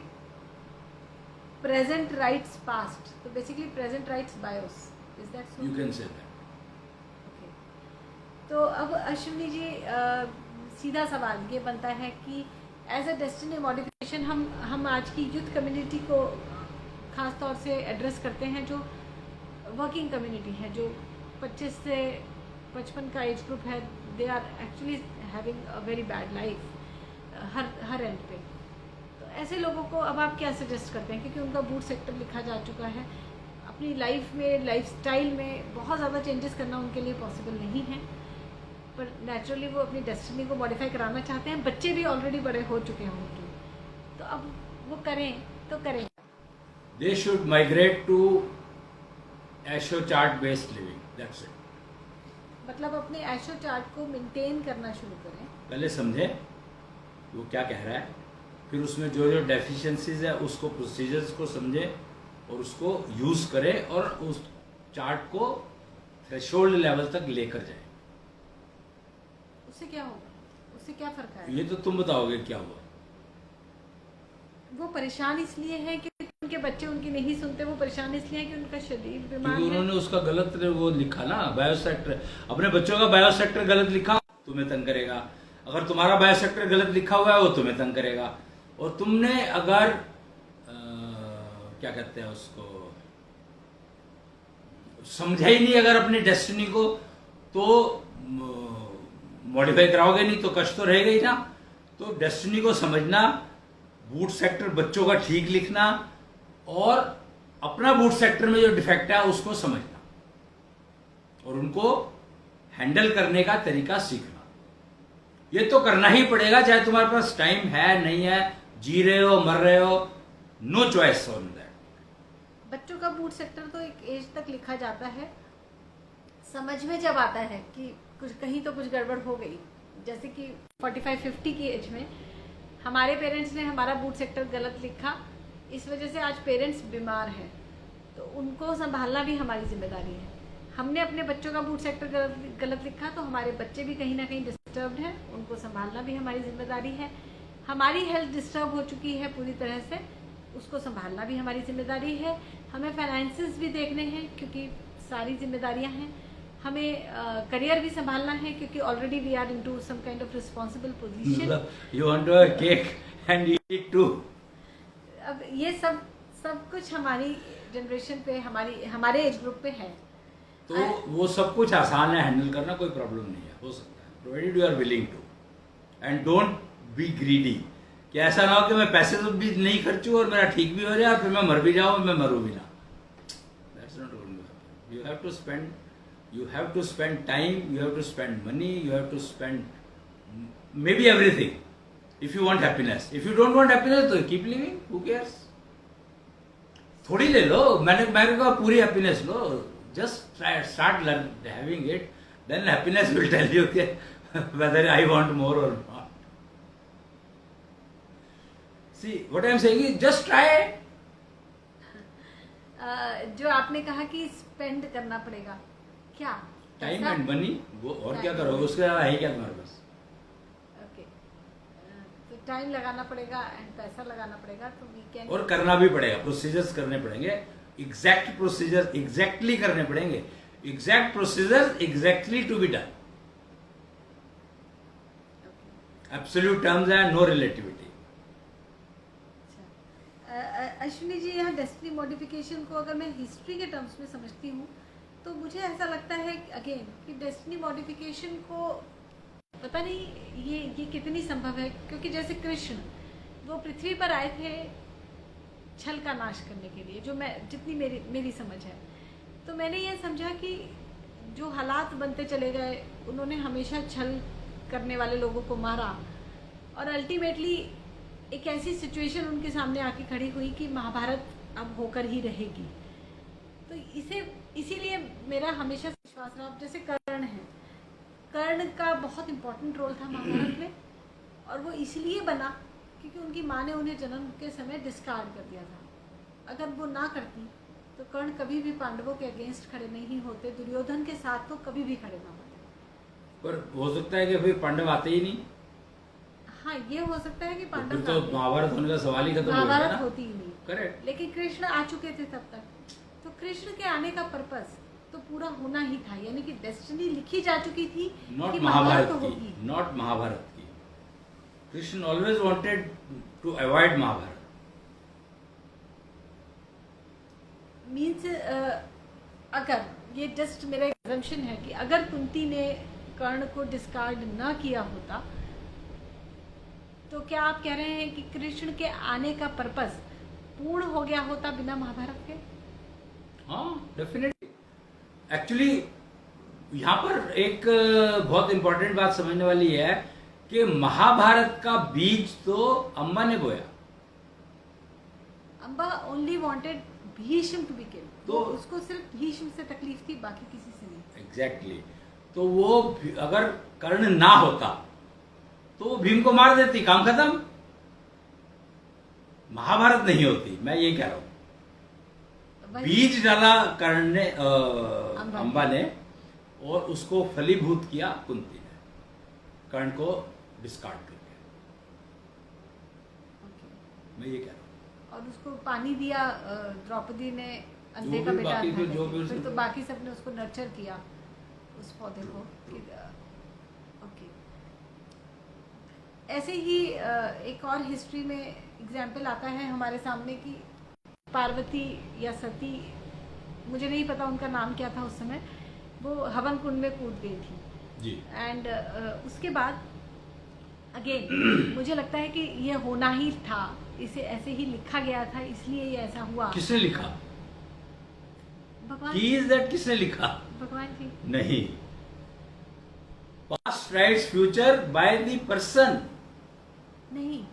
प्रेजेंट राइट्स पास्ट, तो basically present rights BIOS, is that so? You can say that. Okay, तो अब अश्विनी जी, सीधा सवाल ये बनता है कि एज अ डेस्टिनी मॉडिफिकेशन हम आज की यूथ कम्युनिटी को खास तौर से एड्रेस करते हैं, जो वर्किंग कम्युनिटी है, जो 25 से 55 का एज ग्रुप है, they are actually having a very bad life हर एंड पे। तो ऐसे लोगों को अब आप क्या सजेस्ट करते हैं, क्योंकि उनका बूट सेक्टर लिखा जा चुका है, अपनी लाइफ में, लाइफस्टाइल में बहुत ज़्यादा चेंजेस करना उनके लिए पॉसिबल नहीं है, पर नेचुरली वो अपनी डेस्टिनी को मॉडिफाई कराना चाहते हैं, बच्चे भी ऑलरेडी बड़े हो चुके हैं उनके, तो अब वो करें तो करें। They should migrate to Asho chart based living, that's it. मतलब अपने एशो चार्ट को मेंटेन करना शुरू करें। पहले समझे वो क्या कह रहा है, फिर उसमें जो जो डेफिशिएंसीज है उसको, प्रोसीजर्स को समझे और उसको यूज करें, और उस चार्ट को थ्रेशोल्ड लेवल तक लेकर जाए। उससे क्या होगा, उससे क्या फर्क है? ये तो तुम बताओगे क्या हुआ। वो परेशान इसलिए है कि उनके बच्चे उनकी नहीं सुनते, वो परेशान इसलिए है कि उनका शरीर बीमार है। उन्होंने उसका गलत वो लिखा ना, बायोसेक्टर, अपने बच्चों का बायोसेक्टर गलत लिखा, तुम्हें तंग करेगा। अगर तुम्हारा बायोसेक्टर गलत लिखा हुआ है वो तुम्हें तंग करेगा। और तुमने अगर क्या कहते हैं उसको, समझा ही नहीं अगर अपनी डेस्टिनी को, तो मॉडिफाई कराओगे नहीं तो कष्ट तो रहेगा ही ना। तो डेस्टिनी को समझना, बूट सेक्टर बच्चों का ठीक लिखना, और अपना बूट सेक्टर में जो डिफेक्ट है उसको समझना और उनको हैंडल करने का तरीका सीखना। ये तो करना ही पड़ेगा, चाहे तुम्हारे पास टाइम है नहीं है, जी रहे हो मर रहे हो, नो चॉइस ऑन दैट। बच्चों का बूट सेक्टर तो एक एज तक लिखा जाता है, समझ में जब आता है कि कुछ कहीं तो कुछ गड़बड़ हो गई, जैसे कि 45-50 की एज में हमारे पेरेंट्स ने हमारा बूट सेक्टर गलत लिखा, इस वजह से आज पेरेंट्स बीमार हैं, तो उनको संभालना भी हमारी जिम्मेदारी है। हमने अपने बच्चों का बूट सेक्टर गलत लिखा तो हमारे बच्चे भी कहीं ना कहीं डिस्टर्ब्ड हैं, उनको संभालना भी हमारी जिम्मेदारी है। हमारी हेल्थ डिस्टर्ब हो चुकी है पूरी तरह से, उसको संभालना भी हमारी जिम्मेदारी है। हमें फाइनेंसेस भी देखने हैं क्योंकि सारी जिम्मेदारियां हैं। हमें करियर भी संभालना है क्योंकि already we are into some kind of responsible position. You want to cake and eat it too. अब ये सब कुछ हमारी जनरेशन पे, हमारे एज ग्रुप पे है। तो वो सब कुछ आसान है हैंडल करना, कोई प्रॉब्लम नहीं है, हो सकता है, provided you are willing to. And don't be greedy, कि ऐसा ना हो कि मैं पैसे तो भी नहीं खर्चूं और मेरा ठीक भी हो जाए, फिर मैं मर भी जाऊं, मैं मरूं भी ना। That's not going to happen. You have to spend time, you have to spend money, you have to spend maybe everything if you want happiness. If you don't want happiness तो keep living, who cares. थोड़ी ले लो, मैंने कहा पूरी happiness लो, just start having it, then happiness will tell you whether I want more or not. See what I am saying is just try it. जो आपने कहा कि स्पेंड करना पड़ेगा, क्या टाइम एंड मनी, वो और क्या करोगे, उसके अलावा है क्या तुम्हारे पास? ओके, तो टाइम लगाना पड़ेगा एंड पैसा लगाना पड़ेगा, तो वी कैन, और करना भी पड़ेगा, प्रोसीजर्स करने पड़ेंगे, एग्जैक्ट प्रोसीजर एग्जैक्टली करने पड़ेंगे, exact procedure exactly to be done. Absolute terms and no relativity. Ashwini ji, यहाँ डेस्टिनी मॉडिफिकेशन को अगर मैं हिस्ट्री के टर्म्स में समझती हूँ तो मुझे ऐसा लगता है अगेन कि डेस्टिनी मॉडिफिकेशन को पता नहीं ये कितनी संभव है, क्योंकि जैसे कृष्ण वो पृथ्वी पर आए थे छल का नाश करने के लिए, जो मैं जितनी मेरी समझ है, तो मैंने ये समझा कि जो हालात बनते चले गए, उन्होंने हमेशा छल करने वाले लोगों को मारा और अल्टीमेटली एक ऐसी सिचुएशन उनके सामने आके खड़ी हुई कि महाभारत अब होकर ही रहेगी। तो इसीलिए मेरा हमेशा विश्वास रहा। जैसे कर्ण है, कर्ण का बहुत इम्पोर्टेंट रोल था महाभारत में, और वो इसलिए बना क्योंकि उनकी माँ ने उन्हें जन्म के समय डिस्कार्ड कर दिया था। अगर वो ना करती तो कर्ण कभी भी पांडवों के अगेंस्ट खड़े नहीं होते, दुर्योधन के साथ तो कभी भी खड़े ना होते। पर हो सकता है कि फिर पांडव आते ही नहीं। हाँ, ये हो सकता है कि पांडव तो महाभारत होने का सवाल ही खत्म हो गया ना। महाभारत होती ही नहीं। करेक्ट। लेकिन कृष्ण आ चुके थे तब तक, तो कृष्ण के आने का पर्पस तो पूरा होना ही था, यानी कि डेस्टिनी लिखी जा चुकी थी नॉट कि महाभारत तो की, होगी। नॉट महाभारत की। Krishna always wanted to avoid Mahabharata. Means अगर ये जस्ट मेरा एग्जम्पशन है कि अगर कुंती ने कर्ण को डिस्कार्ड ना किया होता तो क्या आप कह रहे हैं कि कृष्ण के आने का पर्पस पूर्ण हो गया होता बिना महाभारत के? हाँ, डेफिनेटली। एक्चुअली यहाँ पर एक बहुत इंपॉर्टेंट बात समझने वाली है कि महाभारत का बीज तो अम्बा ने बोया। Amba only wanted Bhishma to be killed, तो उसको सिर्फ भीष्म से तकलीफ थी, बाकी किसी से नहीं। एग्जैक्टली। तो वो अगर कर्ण ना होता तो वो भीम को मार देती, काम खत्म, महाभारत नहीं होती। मैं ये कह रहा हूं, बीज डाला कर्ण ने, अम्बा ने, और उसको फलीभूत किया कुंती ने, कर्ण को डिस्कार्ड करके। मैं ये कह रहा हूं। और उसको पानी दिया द्रौपदी ने, अंधे का भी बेटा बाकी अंधा जो भी नहीं। उसने- फिर तो बाकी सबने उसको नर्चर किया उस पौधे को। ओके, ऐसे ही एक और हिस्ट्री में एग्जाम्पल आता है हमारे सामने कि पार्वती या सती, मुझे नहीं पता उनका नाम क्या था उस समय, वो हवन कुंड में कूद गई थी जी। एंड उसके बाद अगेन मुझे लगता है कि ये होना ही था, इसे ऐसे ही लिखा गया था, इसलिए ये ऐसा हुआ। किसने लिखा? भगवान, He is that किसने लिखा? भगवान जी। नहीं, past writes future by the person. नहीं,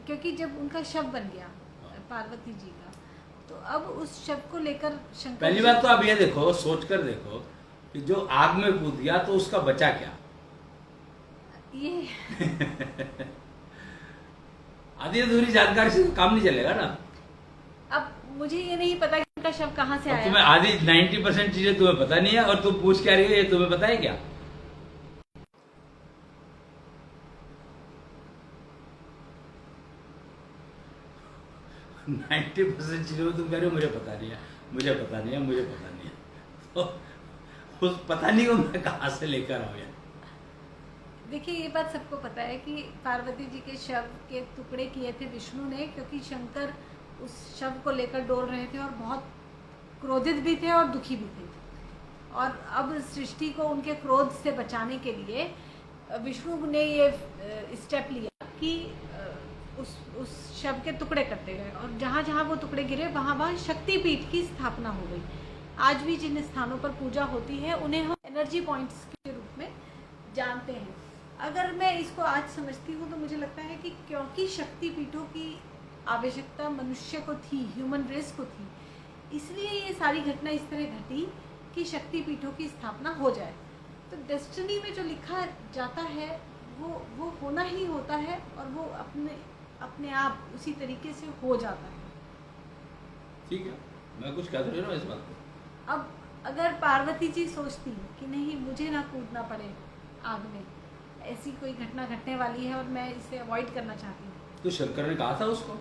क्योंकि जब उनका शव बन गया पार्वती जी का, तो अब उस शव को लेकर शंकर पहली बात तो आप ये देखो, सोच कर देखो कि जो आग में कूद गया तो उसका बचा क्या? ये आधी अधूरी जानकारी से काम नहीं चलेगा ना। अब मुझे ये नहीं पता कि उनका शव कहाँ से अब आया। तुम्हें आधी 90% चीजें तुम्हें पता नहीं है और तुम पूछ क्या रही हो, ये तुम्हें पता है क्या? 90% चीज़ों में तुम कह रहे हो मुझे पता नहीं है, मुझे पता नहीं है, मुझे पता नहीं है। तो उस पता नहीं को मैं कहाँ से लेकर आऊँ यार। देखिए, ये बात सबको पता है कि पार्वती जी के शव के टुकड़े किए थे विष्णु ने, क्योंकि शंकर उस शव को लेकर डोल रहे थे और बहुत क्रोधित भी थे और दुखी भी थे। और अब सृष्टि को उनके क्रोध से बचाने के लिए विष्णु ने ये स्टेप लिया कि उस शव के टुकड़े करते गए, और जहाँ जहाँ वो टुकड़े गिरे वहाँ वहाँ शक्तिपीठ की स्थापना हो गई। आज भी जिन स्थानों पर पूजा होती है उन्हें हम एनर्जी पॉइंट्स के रूप में जानते हैं। अगर मैं इसको आज समझती हूँ तो मुझे लगता है कि क्योंकि शक्तिपीठों की आवश्यकता मनुष्य को थी, ह्यूमन रेस को थी, इसलिए ये सारी घटना इस तरह घटी कि शक्तिपीठों की स्थापना हो जाए। तो डेस्टिनी में जो लिखा जाता है वो होना ही होता है, और वो अपने आप उसी तरीके से हो जाता है। ठीक है, मैं कुछ कह तो नहीं रहा हूँ इस बात को। अब अगर पार्वती जी सोचती कि नहीं, मुझे ना कूदना पड़े आग में, ऐसी कोई घटना घटने वाली है और मैं इसे अवॉइड करना चाहती हूँ, तो शंकर ने कहा था उसको।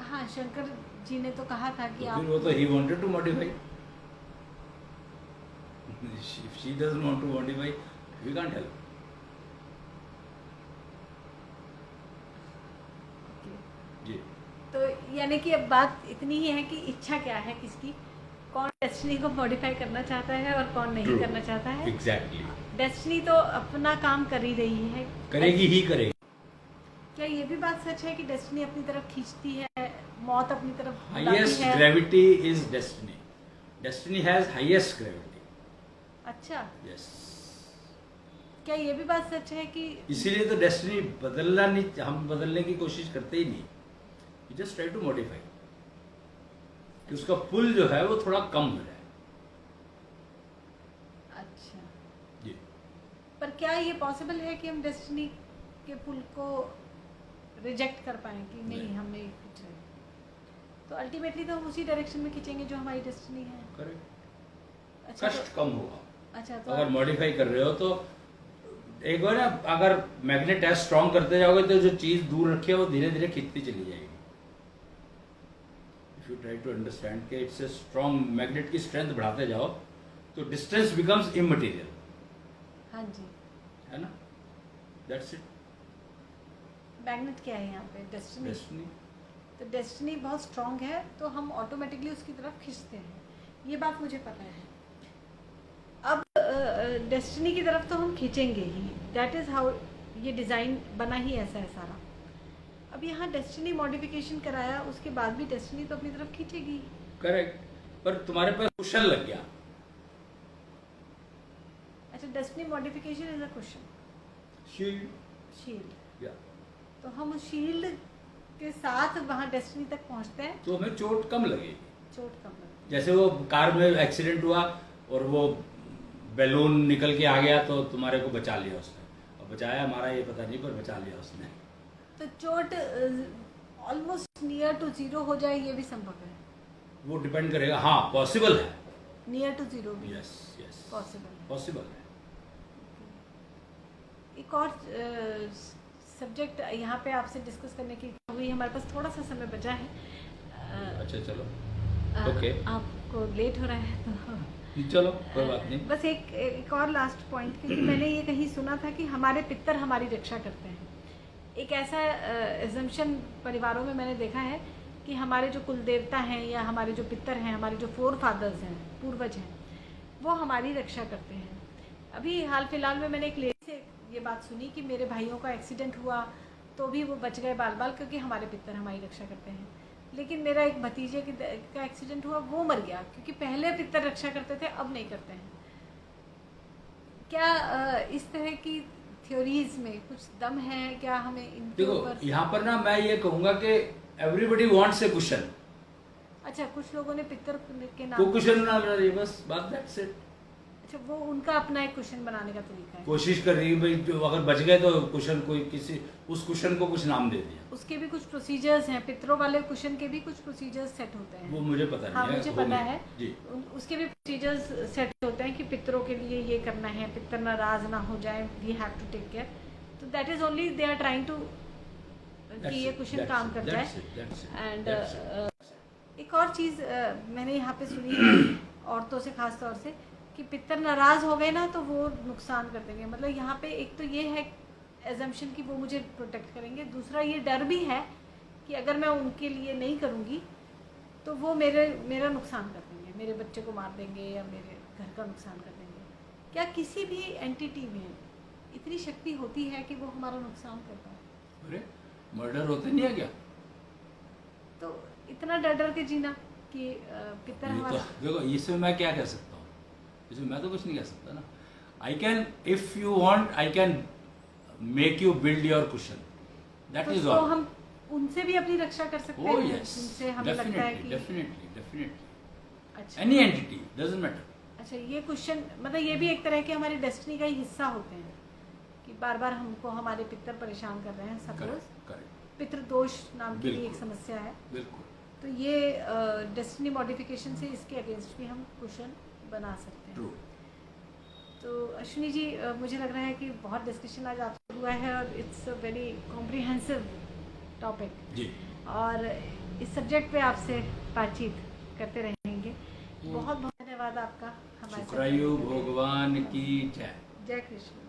हाँ, शंकर जी ने तो कहा था कि तो आप, फिर वो तो ही wanted to modify. If she doesn't want to modify, we can't help. जी। तो यानी कि अब बात इतनी ही है कि इच्छा क्या है किसकी, कौन डेस्टिनी को मॉडिफाई करना चाहता है और कौन नहीं True. करना चाहता है। Exactly. डेस्टिनी तो अपना काम कर ही रही है, करेगी ही करेगी। क्या ये भी बात सच है कि डेस्टिनी अपनी तरफ खींचती है, मौत अपनी तरफ Highest बुलाती है? gravity is destiny. Destiny has highest gravity. अच्छा, Yes. क्या ये भी बात सच है कि इसीलिए तो डेस्टिनी बदलना नहीं, हम बदलने की कोशिश करते ही नहीं। We just try to modify. कि उसका पुल जो है वो थोड़ा कम हो जाए। अच्छा, जी। पर क्या ये पॉसिबल है कि हम डेस्टिनी के पुल को रिजेक्ट कर पाएं कि नहीं, हम नहीं खींच रहे, तो अल्टीमेटली तो हम उसी डायरेक्शन में खींचेंगे जो हमारी डेस्टिनी है। करेक्ट। अच्छा, कष्ट कम होगा। अच्छा, तो अगर मॉडिफाई कर रहे हो तो एक बार ना, अगर मैग्नेट है स्ट्रॉन्ग करते जाओगे तो जो चीज दूर रखी है वो धीरे धीरे खींचती चली जाएगी। If you try to understand कि इट्स ए स्ट्रॉन्ग मैग्नेट की स्ट्रेंथ बढ़ाते जाओ तो डिस्टेंस बिकम्स इमटेरियल। हाँ जी, है ना, दैट्स इट। मैग्नेट क्या है यहाँ पे? डेस्टिनी। डेस्टिनी। तो डेस्टिनी बहुत स्ट्रांग है तो हम ऑटोमेटिकली उसकी तरफ खींचते हैं, ये बात मुझे पता है। अब डेस्टिनी की तरफ तो हम खींचेंगे ही, दैट इज़ हाउ ये डिज़ाइन बना ही ऐसा है सारा। अब यहाँ डेस्टिनी मॉडिफिकेशन कराया, उसके बाद भी डेस्टिनी तो अपनी तरफ खींचेगी। करेक्ट, पर तुम्हारे पास क्वेश्चन लग गया। अच्छा, destiny modification is a question. Shield, या तो हम उस शील्ड के साथ वहाँ डेस्टिनी तक पहुँचते हैं, तो हमें चोट कम लगेगी। चोट कम लगती है। जैसे वो कार में एक्सीडेंट हुआ और वो बैलून निकल के आ गया तो तुम्हारे को बचा लिया उसने, और बचाया हमारा ये पता नहीं, पर बचा लिया उसने। तो चोट ऑलमोस्ट नियर टू जीरो हो जाए, ये भी संभव है। वो डिपेंड करेगा, हाँ पॉसिबल है। नियर टू जीरो भी यस यस पॉसिबल है। पॉसिबल है। एक और सब्जेक्ट यहाँ पे आपसे डिस्कस करने की हुई, हमारे पास थोड़ा सा समय बचा है। अच्छा चलो, अ, ओके। आपको लेट हो रहा है तो चलो कोई बात नहीं। बस एक और लास्ट पॉइंट, क्योंकि मैंने ये कहीं सुना था कि हमारे पितर हमारी रक्षा करते हैं। एक ऐसा एजम्पशन परिवारों में मैंने देखा है कि हमारे जो कुल देवता हैं या हमारे जो पितर हैं, हमारे जो फोर फादर्स हैं, पूर्वज हैं, वो हमारी रक्षा करते हैं। अभी हाल फिलहाल में मैंने एक लेडी से ये बात सुनी कि मेरे भाइयों का एक्सीडेंट हुआ तो भी वो बच गए बाल बाल, क्योंकि हमारे पितर हमारी रक्षा करते हैं। लेकिन मेरा एक भतीजे का एक्सीडेंट हुआ, वो मर गया, क्योंकि पहले पितर रक्षा करते थे, अब नहीं करते हैं। क्या इस तरह की थ्योरीज में कुछ दम है? क्या हमें इनके देखो ऊपर, यहाँ पर ना मैं ये कहूंगा कि एवरीबडी वांट्स ए क्वेश्चन। अच्छा, कुछ लोगों ने पितर के को नाम, क्वेश्चन बना रही, बस बात दैट्स इट। अच्छा, वो उनका अपना एक क्वेश्चन बनाने का तरीका है। कोशिश कर रही है भाई, जो अगर बच गए तो क्वेश्चन, कोई किसी उस क्वेश्चन को कुछ नाम दे दिया। उसके भी कुछ प्रोसीजर्स हैं, पितरों वाले क्वेश्चन के भी कुछ प्रोसीजर्स सेट होते हैं। वो मुझे पता नहीं हाँ, है। मुझे पता है जी। उसके भी प्रोसीजर्स सेट होते हैं कि पितरों के लिए ये करना है, पितर नाराज ना हो जाए, we have to take care. तो that is only they are trying to कि ये क्वेश्चन काम कर जाए। एंड एक और चीज़ मैंने यहाँ पे सुनी है औरतों से खास तौर से कि पितर नाराज़ हो गए ना तो वो नुकसान कर देंगे। मतलब यहाँ पे एक तो ये है एजम्पशन कि वो मुझे प्रोटेक्ट करेंगे, दूसरा ये डर भी है कि अगर मैं उनके लिए नहीं करूँगी तो वो मेरा नुकसान कर देंगे, मेरे बच्चे को मार देंगे या मेरे घर का नुकसान कर देंगे। क्या किसी भी एंटिटी में इतनी शक्ति होती है कि वो हमारा नुकसान करता है? अरे मर्डर होते नहीं है क्या? तो इतना डर डर के जीना कि पितर ये हमारा तो देखो, इसमें मैं क्या कह सकता हूँ? इसमें मैं तो कुछ नहीं कह सकता ना। I can, if you want, I can make you build your question, that is तो ऑल। हम उनसे भी अपनी रक्षा कर सकते Oh हैं yes, जिनसे हमें लगता है कि definitely. अच्छा Any entity doesn't matter. अच्छा ये क्वेश्चन मतलब ये भी एक तरह के हमारे डेस्टिनी का ही हिस्सा होते हैं कि बार बार हमको हमारे पितर परेशान कर रहे हैं। Suppose Correct. पितृदोष नाम की भी एक बिल्कुल। समस्या है, बिल्कुल। तो ये डेस्टिनी मॉडिफिकेशन से इसके अगेंस्ट भी हम क्वेश्चन बना सकते हैं। True. तो अश्विनी जी मुझे लग रहा है कि बहुत डिस्कशन आज आपसे हुआ है और it's a very comprehensive topic, जी। और इस सब्जेक्ट पे आपसे बातचीत करते रहेंगे। बहुत बहुत धन्यवाद आपका हमारे साथ शुक्रायु भगवान की जय। जय कृष्ण।